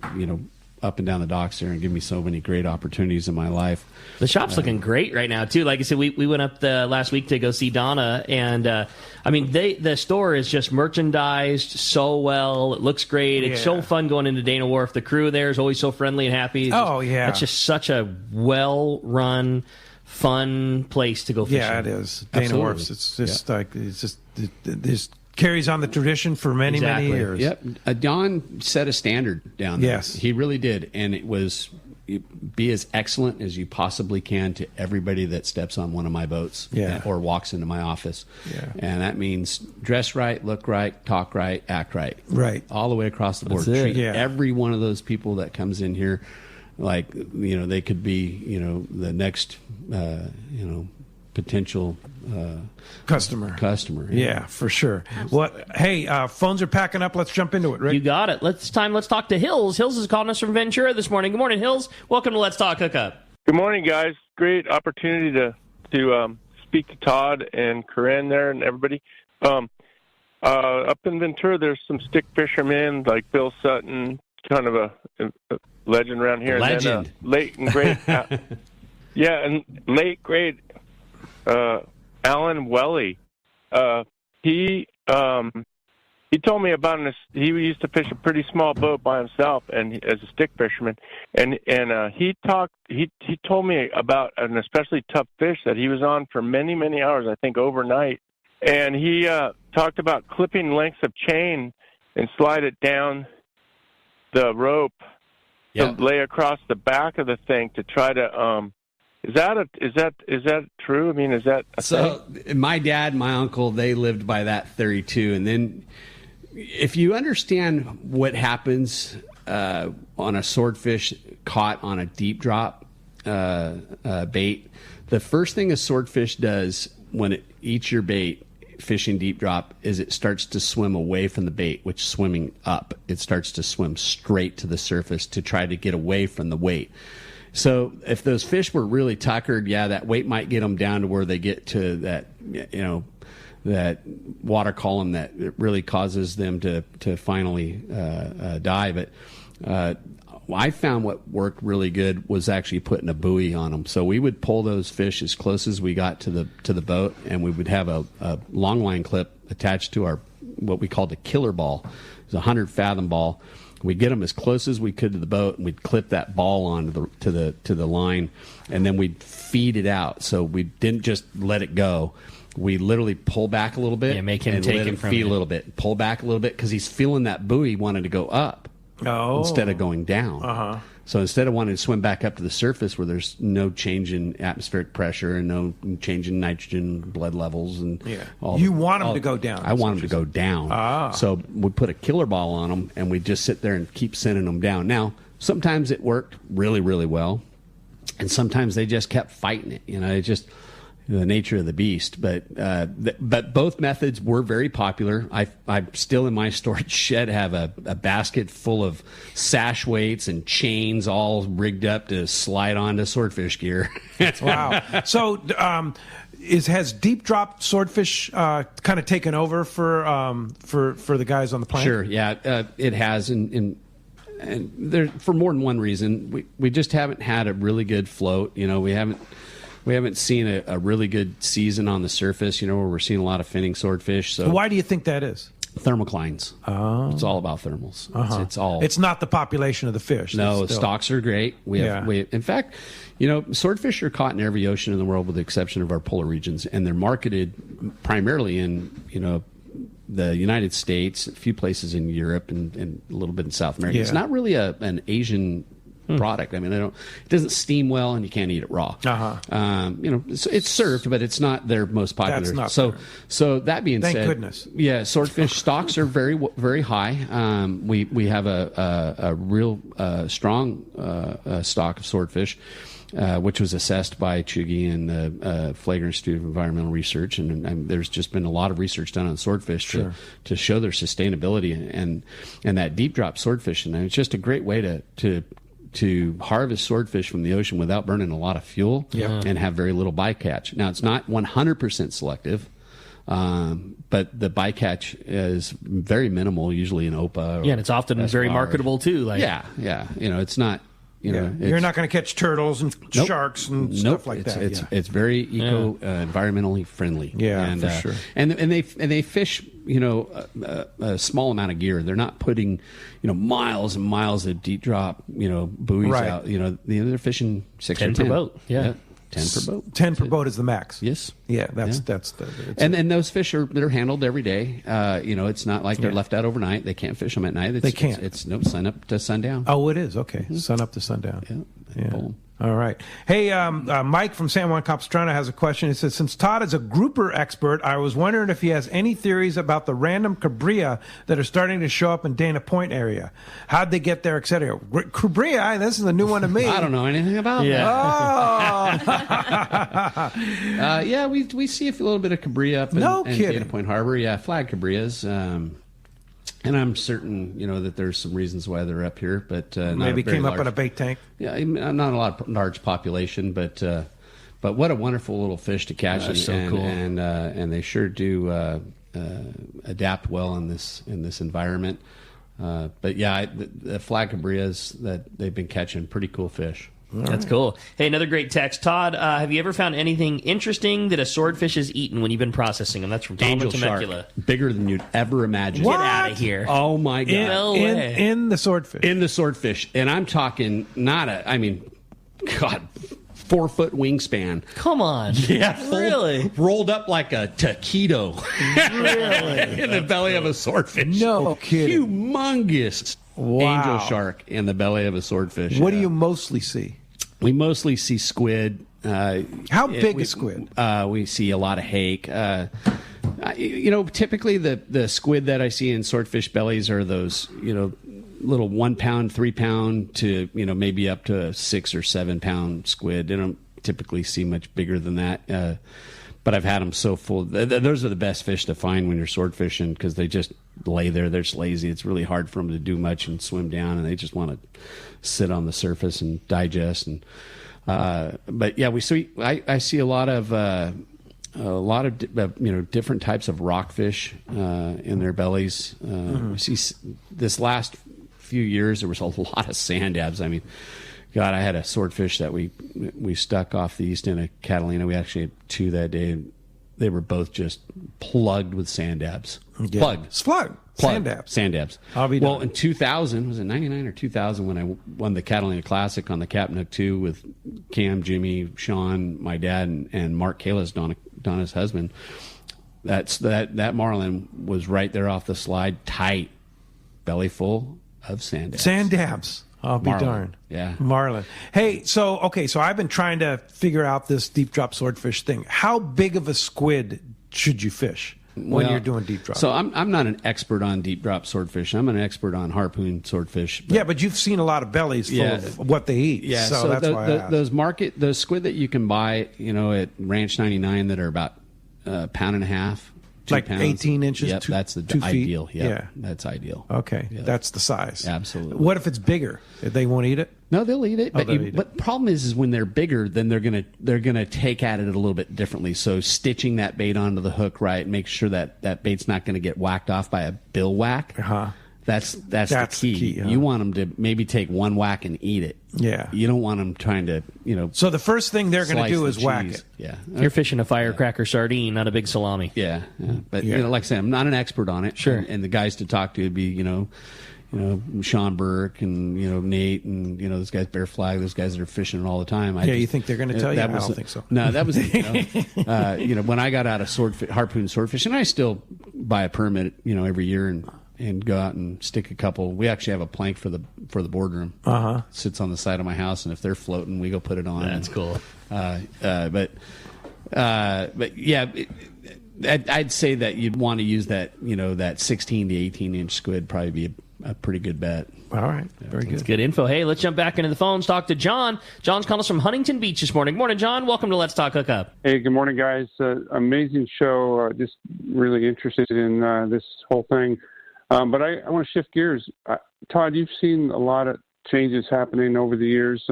up and down the docks there and give me so many great opportunities in my life. The shop's looking great right now, too. Like I said, we went up last week to go see Donna, and the store is just merchandised so well. It looks great. It's so fun going into Dana Wharf. The crew there is always so friendly and happy. It's just such a well-run, fun place to go fishing. Yeah, it is. Dana Wharf. It's just there's carries on the tradition for many years. Yep. Don set a standard down there. Yes. He really did. And it was be as excellent as you possibly can to everybody that steps on one of my boats or walks into my office. Yeah. And that means dress right, look right, talk right, act right. Right. All the way across the board. Treat every one of those people that comes in here like, they could be, the next, potential customer. Yeah, for sure. Well, hey, phones are packing up. Let's jump into it, Rick. You got it. Let's talk to Hills. Hills is calling us from Ventura this morning. Good morning, Hills. Welcome to Let's Talk Hookup. Good morning, guys. Great opportunity to speak to Todd and Corinne there and everybody. Up in Ventura, there's some stick fishermen like Bill Sutton, kind of a legend around here. Legend. And then, late and great. and late great Alan Welly. He told me about he used to fish a pretty small boat by himself and as a stick fisherman, and he told me about an especially tough fish that he was on for many hours, I think overnight, and he talked about clipping lengths of chain and slide it down the rope to lay across the back of the thing to try to Is that true? I mean, is that a thing? My dad, my uncle, they lived by that theory too. And then, if you understand what happens on a swordfish caught on a deep drop bait, the first thing a swordfish does when it eats your bait, fishing deep drop, is it starts to swim away from the bait, which swimming up, it starts to swim straight to the surface to try to get away from the weight. So if those fish were really tuckered, that weight might get them down to where they get to that, that water column that really causes them to finally die. But I found what worked really good was actually putting a buoy on them. So we would pull those fish as close as we got to the boat, and we would have a long line clip attached to our what we called a killer ball. It was a 100-fathom ball. We'd get them as close as we could to the boat, and we'd clip that ball onto the line, and then we'd feed it out. So we didn't just let it go. We literally pull back a little bit, make him and take let him it from feed you. a little bit, pull back a little bit, because he's feeling that buoy wanting to go up instead of going down. So instead of wanting to swim back up to the surface where there's no change in atmospheric pressure and no change in nitrogen blood levels and you want them to go down. I want them to go down. So we put a killer ball on them, and we just sit there and keep sending them down. Now, sometimes it worked really, really well, and sometimes they just kept fighting it. It just the nature of the beast. But both methods were very popular. I still in my storage shed have a basket full of sash weights and chains all rigged up to slide onto swordfish gear. Wow. So has deep drop swordfish kind of taken over for the guys on the plane? Sure. Yeah, it has. And there, for more than one reason, we just haven't had a really good float. We haven't seen a really good season on the surface, where we're seeing a lot of finning swordfish. So why do you think that is? Thermoclines. It's all about thermals. It's all. It's not the population of the fish. No, stocks are great. In fact, swordfish are caught in every ocean in the world with the exception of our polar regions, and they're marketed primarily in the United States, a few places in Europe, and a little bit in South America. It's not really an Asian product. I mean, it doesn't steam well, and you can't eat it raw. It's served, but it's not their most popular. That's not so that being said, thank goodness. Yeah, swordfish stocks are very, very high. We have a real strong stock of swordfish, which was assessed by Chugi and the Flagler Institute of Environmental Research, and there's just been a lot of research done on swordfish to show their sustainability and that deep drop swordfish, and it's just a great way to harvest swordfish from the ocean without burning a lot of fuel and have very little bycatch. Now, it's not 100% selective, but the bycatch is very minimal, usually in OPA. And it's often very marketable too. It's not. You're not going to catch turtles and sharks and stuff like that. It's very environmentally friendly. For sure. And they fish a small amount of gear. They're not putting miles and miles of deep drop buoys out. They're fishing 6 or 10 per boat. 10 per boat. 10 per boat is the max. Yes. Yeah, that's and those fish they're handled every day. It's not like they're left out overnight. They can't fish them at night. They can't. It's sun up to sundown. Oh, it is. Okay. Sun up to sundown. Yeah. All right. Hey, Mike from San Juan Capistrano has a question. He says, since Todd is a grouper expert, I was wondering if he has any theories about the random cabria that are starting to show up in Dana Point area. How'd they get there, et cetera? Cabria, this is a new one to me. I don't know anything about that. We see a little bit of cabria up in Dana Point Harbor. Yeah, flag cabrias. And I'm certain, that there's some reasons why they're up here, but maybe came up in a bait tank. Yeah, not a large population, but what a wonderful little fish to catch, Cool. And they sure do adapt well in this environment. But yeah, the flag cabrias that they've been catching, pretty cool fish. That's cool. Hey, another great text. Todd, have you ever found anything interesting that a swordfish has eaten when you've been processing them? That's from Tom Angel Temecula. shark, bigger than you'd ever imagine. Get out of here. Oh, my God. In the swordfish. In the swordfish. And I'm talking 4-foot wingspan. Come on. Yeah. Really? Rolled up like a taquito. Really? In the belly of a swordfish. No kidding. Humongous angel shark in the belly of a swordfish. What do you mostly see? We mostly see squid. How big is squid? We see a lot of hake. Typically the squid that I see in swordfish bellies are those, little 1 pound, 3 pound to, maybe up to a 6 or 7 pound squid. They don't typically see much bigger than that. But I've had them so full. Those are the best fish to find when you're sword fishing because they just lay there. They're just lazy. It's really hard for them to do much and swim down, and they just want to sit on the surface and digest. And but yeah, I see a lot of different types of rockfish in their bellies. We see this last few years, there was a lot of sand dabs. I mean, God, I had a swordfish that we stuck off the east end of Catalina. We actually had 2 that day. They were both just plugged with sand dabs. Yeah. Plugged. Sand dabs. Sand dabs. I'll be well, done. in 2000, was it 99 or 2000 when I won the Catalina Classic on the Captain Hook 2 with Cam, Jimmy, Sean, my dad, and Mark Kalis, Donna's husband. That marlin was right there off the slide, tight, belly full of sand dabs. Sand dabs. I'll be darned. Yeah. Marlin. Hey, so I've been trying to figure out this deep drop swordfish thing. How big of a squid should you fish when you're doing deep drop? So I'm not an expert on deep drop swordfish. I'm an expert on harpoon swordfish. But you've seen a lot of bellies full of what they eat. Yeah, so that's why I asked. those squid that you can buy, at Ranch 99 that are about a pound and a half. 2 like pounds. 18 inches. Yep, that's the 2 feet? ideal. Yep, Yeah, that's ideal. Okay, Yep. that's the size. Absolutely. What if it's bigger? They won't eat it. No, they'll eat it. Oh, they'll eat it. But problem is when they're bigger, then they're gonna take at it a little bit differently. So stitching that bait onto the hook right, make sure that bait's not going to get whacked off by a bill whack. That's the key. huh? You want them to maybe take one whack and eat it. Yeah. You don't want them trying to, So the first thing they're going to do is whack it. Yeah. You're fishing a firecracker sardine, not a big salami. Yeah. But like I said, I'm not an expert on it. Sure. And the guys to talk to would be, Sean Burke and Nate and those guys, Bear Flag, those guys that are fishing it all the time. You think they're going to tell you? I don't think so. No, that was when I got out of harpoon swordfish, and I still buy a permit, every year and go out and stick a couple. We actually have a plank for the boardroom. Sits on the side of my house, and if they're floating, we go put it on. That's cool. But yeah. I'd say that you'd want to use that, that 16 to 18 inch squid probably be a pretty good bet. All right. Very good. That's good info. Hey, let's jump back into the phones. Talk to John. John's calling us from Huntington Beach this morning. Good morning, John. Welcome to Let's Talk Hookup. Hey, good morning, guys. Amazing show. Just really interested in this whole thing. But I want to shift gears. Todd, you've seen a lot of changes happening over the years.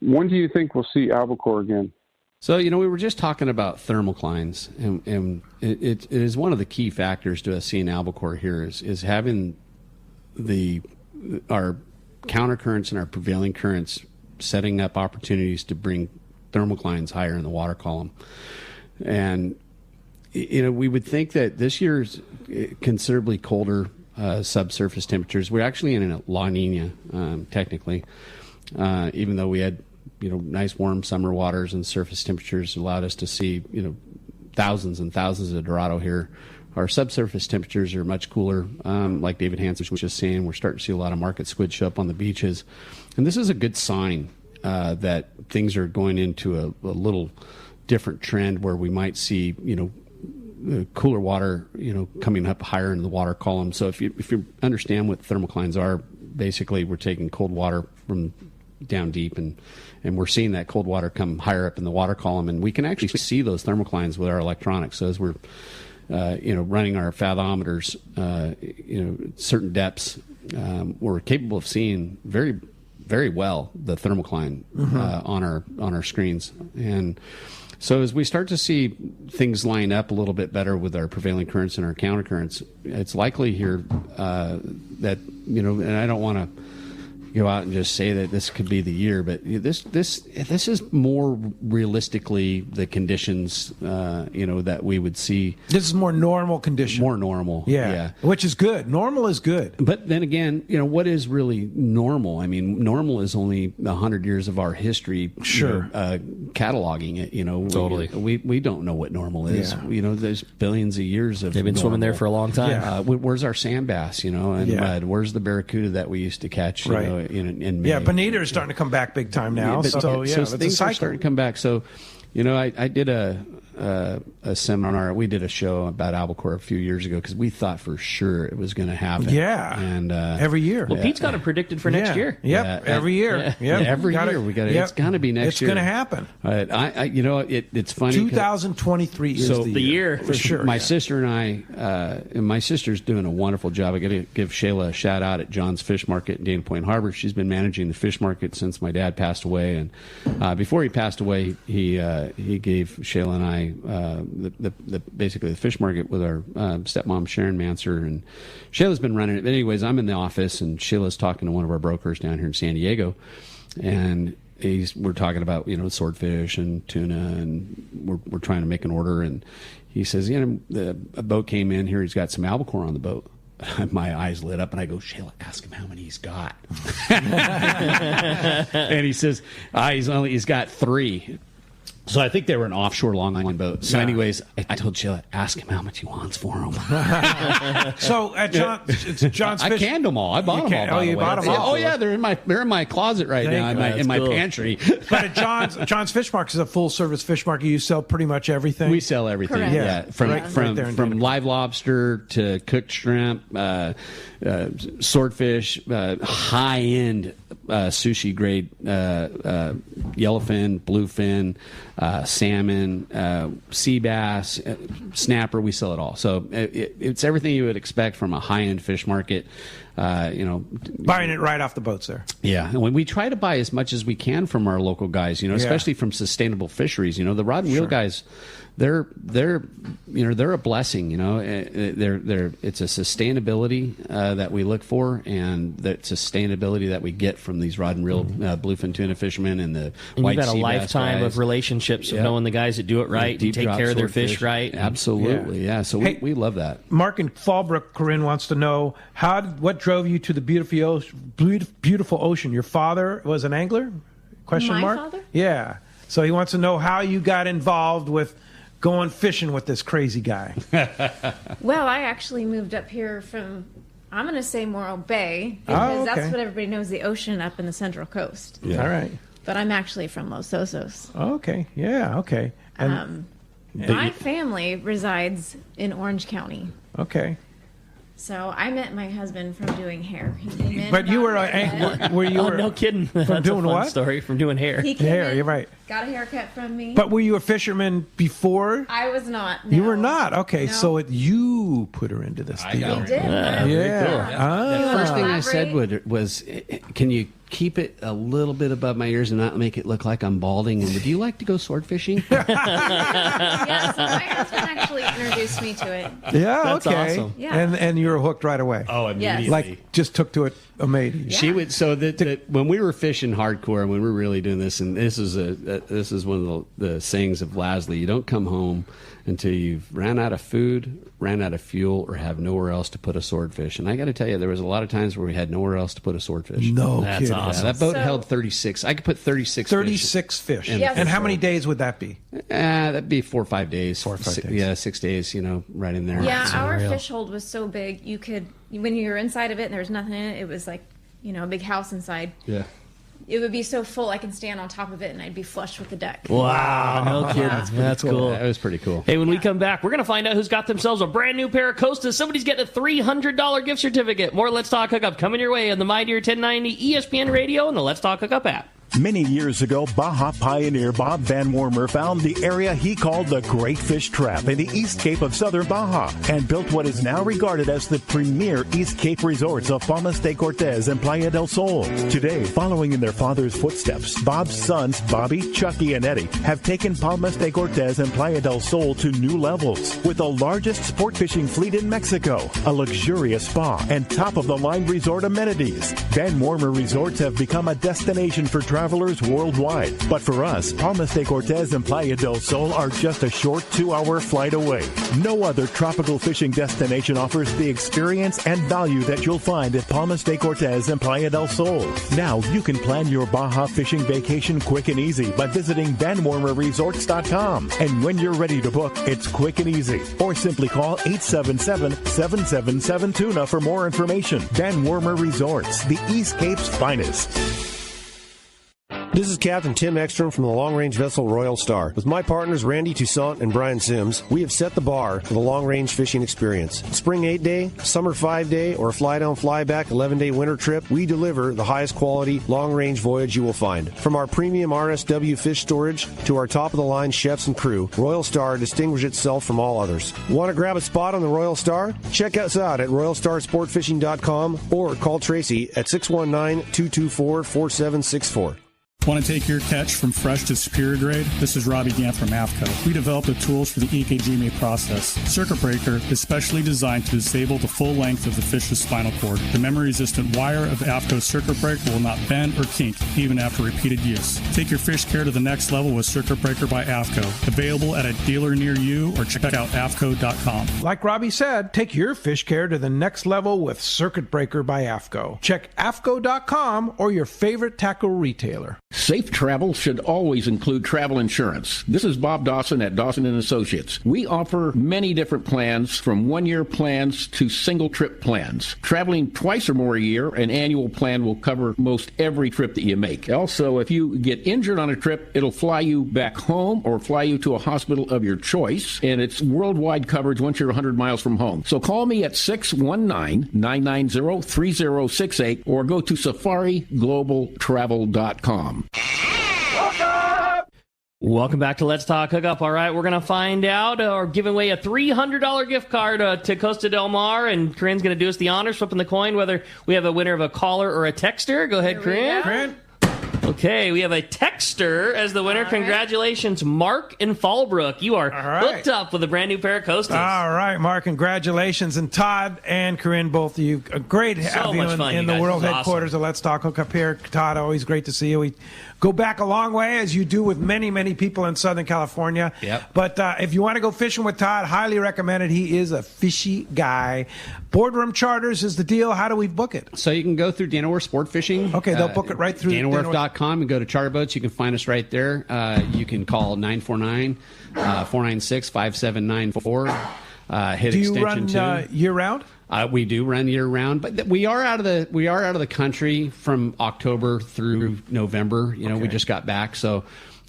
When do you think we'll see albacore again? So, we were just talking about thermoclines, and it is one of the key factors to us seeing albacore here is having our countercurrents and our prevailing currents setting up opportunities to bring thermoclines higher in the water column. And, we would think that this year's considerably colder subsurface temperatures. We're actually in a La Nina, technically, even though we had nice warm summer waters and surface temperatures allowed us to see, thousands and thousands of Dorado here. Our subsurface temperatures are much cooler. Like David Hansen was just saying, we're starting to see a lot of market squid show up on the beaches. And this is a good sign that things are going into a little different trend where we might see, cooler water, coming up higher into the water column. So if you understand what thermoclines are, basically we're taking cold water from down deep and we're seeing that cold water come higher up in the water column, and we can actually see those thermoclines with our electronics. So as we're running our fathometers, certain depths, we're capable of seeing very, very well the thermocline on our screens. And so as we start to see things line up a little bit better with our prevailing currents and our countercurrents, it's likely here that and I don't want to go out and just say that this could be the year, but this is more realistically the conditions that we would see. This is more normal condition. More normal, yeah. Which is good. Normal is good. But then again, what is really normal? I mean, normal is only 100 years of our history. Sure, cataloging it. Totally. We don't know what normal is. Yeah. There's billions of years of. They've been swimming there for a long time. Yeah. Where's our sand bass? And where's the barracuda that we used to catch? Right. In May. Yeah, bonita is starting to come back big time now. So things are starting to come back. So, I did a seminar. We did a show about albacore a few years ago because we thought for sure it was going to happen. Yeah, and every year. Well, Pete's got it predicted for next year. Yep, every year. Yeah. Yep. Every year we got it. It's going to be next year. It's going to happen. It's funny. 2023 is the year for sure. My sister and I, and my sister's doing a wonderful job. I got to give Shayla a shout out at John's Fish Market in Dana Point Harbor. She's been managing the fish market since my dad passed away, and before he passed away, he he gave Shayla and I basically the fish market with our stepmom Sharon Mansur, and Shayla's been running it. But anyways, I'm in the office and Shayla's talking to one of our brokers down here in San Diego, and we're talking about swordfish and tuna, and we're trying to make an order, and he says a boat came in here. He's got some albacore on the boat. My eyes lit up, and I go, Shayla, ask him how many he's got. And he says, he's got 3. So I think they were an offshore longline boat. So anyways, I told Shayla, ask him how much he wants for them. So at John's Fish... I canned them all. I bought them all. Oh, you bought them all? Oh, yeah. They're in my closet right now in my pantry. But at John's Fish Market is a full-service fish market. You sell pretty much everything? We sell everything. Correct. Yeah. From live lobster to cooked shrimp, swordfish, high-end sushi grade yellowfin, bluefin, salmon, sea bass, snapper. We sell it all. So it's everything you would expect from a high-end fish market. Buying it right off the boats there. Yeah, and when we try to buy as much as we can from our local guys, especially from sustainable fisheries. The rod and reel guys, they're a blessing. It's a sustainability that we look for, and that sustainability that we get from these rod and reel bluefin tuna fishermen and the white sea bass guys. You've got a lifetime of relationships of knowing the guys that do it right, and take care of their fish right. Absolutely, yeah. So we love that. Mark in Fallbrook, Corinne wants to know what drove you to the beautiful ocean. Your father was an angler? Question mark. My father? Yeah. So he wants to know how you got involved with going fishing with this crazy guy. Well, I actually moved up here from, I'm going to say Morro Bay, because that's what everybody knows, the ocean up in the Central Coast. Yeah. All right. But I'm actually from Los Osos. Okay. Yeah. Okay. And my family resides in Orange County. Okay. So I met my husband from doing hair. He came in. But you were no kidding. From That's doing a fun what? story from doing hair. He came in, you're right. Got a haircut from me. But were you a fisherman before? I was not. No. You were not. Okay, No. so you put her into this deal. He did. The first thing I said was, can you keep it a little bit above my ears and not make it look like I'm balding? And would you like to go sword fishing? Yes, my husband actually introduced me to it. Yeah, That's okay. awesome. Yeah. And you were hooked right away. Oh, immediately. Yes. Like just took to it immediately. She would. So that when we were fishing hardcore, when we were really doing this, and this is one of the sayings of Lasley: you don't come home until you've ran out of food, ran out of fuel, or have nowhere else to put a swordfish. And I got to tell you, there was a lot of times where we had nowhere else to put a swordfish. No That's kidding. awesome. Yeah, that boat held 36. I could put 36 fish. Yes. And how many days would that be? That'd be 4 or 5 days. 4 or 5 days. Yeah, 6 days, right in there. Yeah, So our real. fish hold was so big, you could, when you were inside of it and there was nothing in it, it was like, a big house inside. Yeah. It would be so full I can stand on top of it and I'd be flush with the deck. Wow, no kidding. That's cool. That was pretty cool. Hey, when we come back, we're going to find out who's got themselves a brand new pair of Costas. Somebody's getting a $300 gift certificate. More Let's Talk Hookup coming your way on the My Dear 1090 ESPN Radio and the Let's Talk Hookup app. Many years ago, Baja pioneer Bob Van Wormer found the area he called the Great Fish Trap in the East Cape of southern Baja and built what is now regarded as the premier East Cape resorts of Palmas de Cortez and Playa del Sol. Today, following in their father's footsteps, Bob's sons, Bobby, Chucky, and Eddie, have taken Palmas de Cortez and Playa del Sol to new levels with the largest sport fishing fleet in Mexico, a luxurious spa, and top-of-the-line resort amenities. Van Wormer Resorts have become a destination for travelers worldwide. But for us, Palmas de Cortez and Playa del Sol are just a short 2-hour flight away. No other tropical fishing destination offers the experience and value that you'll find at Palmas de Cortez and Playa del Sol. Now you can plan your Baja fishing vacation quick and easy by visiting VanWarmerResorts.com. And when you're ready to book, it's quick and easy. Or simply call 877-777-TUNA for more information. Van Wormer Resorts, the East Cape's finest. This is Captain Tim Ekstrom from the long-range vessel Royal Star. With my partners Randy Toussaint and Brian Sims, we have set the bar for the long-range fishing experience. Spring 8-day, summer 5-day, or fly-down, fly-back 11-day winter trip, we deliver the highest quality long-range voyage you will find. From our premium RSW fish storage to our top-of-the-line chefs and crew, Royal Star distinguishes itself from all others. Want to grab a spot on the Royal Star? Check us out at RoyalStarSportFishing.com or call Tracy at 619-224-4764. Want to take your catch from fresh to superior grade? This is Robbie Gant from AFCO. We developed the tools for the EKG process. Circuit Breaker is specially designed to disable the full length of the fish's spinal cord. The memory-resistant wire of AFCO's Circuit Breaker will not bend or kink even after repeated use. Take your fish care to the next level with Circuit Breaker by AFCO. Available at a dealer near you or check out AFCO.com. Like Robbie said, take your fish care to the next level with Circuit Breaker by AFCO. Check AFCO.com or your favorite tackle retailer. Safe travel should always include travel insurance. This is Bob Dawson at Dawson & Associates. We offer many different plans, from one-year plans to single-trip plans. Traveling twice or more a year, an annual plan will cover most every trip that you make. Also, if you get injured on a trip, it'll fly you back home or fly you to a hospital of your choice, and it's worldwide coverage once you're 100 miles from home. So call me at 619-990-3068 or go to safariglobaltravel.com. Welcome back to Let's Talk Hookup. All right, we're going to find out or give away a $300 gift card to Costa Del Mar, and Corinne's going to do us the honors, flipping the coin, whether we have a winner of a caller or a texter. Go ahead, Corinne. Okay, we have a texter as the winner. Congratulations, Mark in Fallbrook. You are hooked up with a brand new pair of Costas. All right, Mark, congratulations. And Todd and Corinne, both of you, great to have you in the world headquarters of Let's Talk Hookup here. Todd, always great to see you. We go back a long way, as you do with many, many people in Southern California. Yep. But if you want to go fishing with Todd, highly recommend it. He is a fishy guy. Boardroom Charters is the deal. How do we book it? So you can go through Dana Wharf Sport Fishing. Okay, they'll book it right through DanaWharf.com and go to Charter Boats. You can find us right there. You can call 949-496-5794. Hit do extension you run 2. year-round? We do run year round, but we are out of the country from October through November. We just got back, so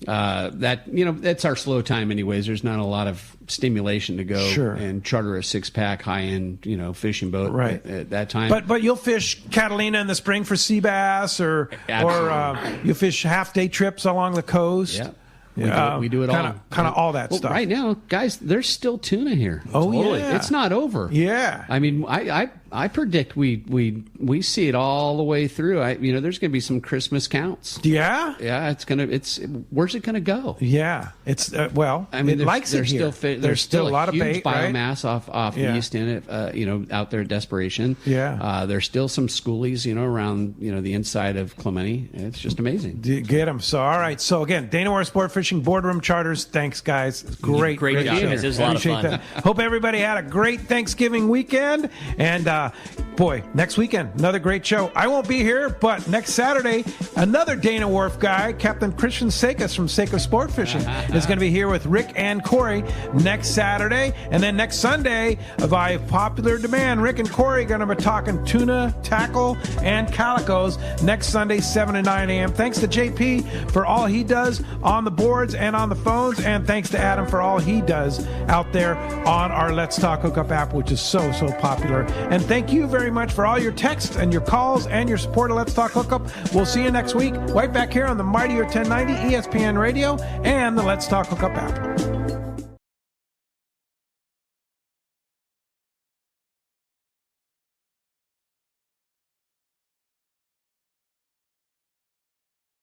that's our slow time. Anyways, there's not a lot of stimulation to go and charter a 6-pack high-end fishing boat at that time. But you'll fish Catalina in the spring for sea bass, or you fish half-day trips along the coast. Yeah. We do it all. Kind of all that stuff. Right now, guys, there's still tuna here. Oh, totally. yeah. It's not over. Yeah. I mean, I predict we see it all the way through. There's going to be some Christmas counts. Yeah. Yeah. Where's it going to go? Yeah. It's it likes it here. There's still a lot of huge bait, biomass off the east end. Out there at Desperation. Yeah. There's still some schoolies, around the inside of Clemente. It's just amazing. Get them. So all right. So again, Dana Wharf Sport Fishing Boardroom Charters. Thanks, guys. Great job, guys. It was a lot of fun. That. Hope everybody had a great Thanksgiving weekend. And next weekend, another great show. I won't be here, but next Saturday, another Dana Wharf guy, Captain Christian Sakis from Sakis Sport Fishing, is going to be here with Rick and Corey next Saturday. And then next Sunday, by popular demand, Rick and Corey are going to be talking tuna, tackle, and calicos next Sunday, 7 to 9 a.m. Thanks to JP for all he does on the boards and on the phones, and thanks to Adam for all he does out there on our Let's Talk Hookup app, which is so popular. And thank you very much for all your texts and your calls and your support of Let's Talk Hookup. We'll see you next week right back here on the Mightier 1090 ESPN Radio and the Let's Talk Hookup app.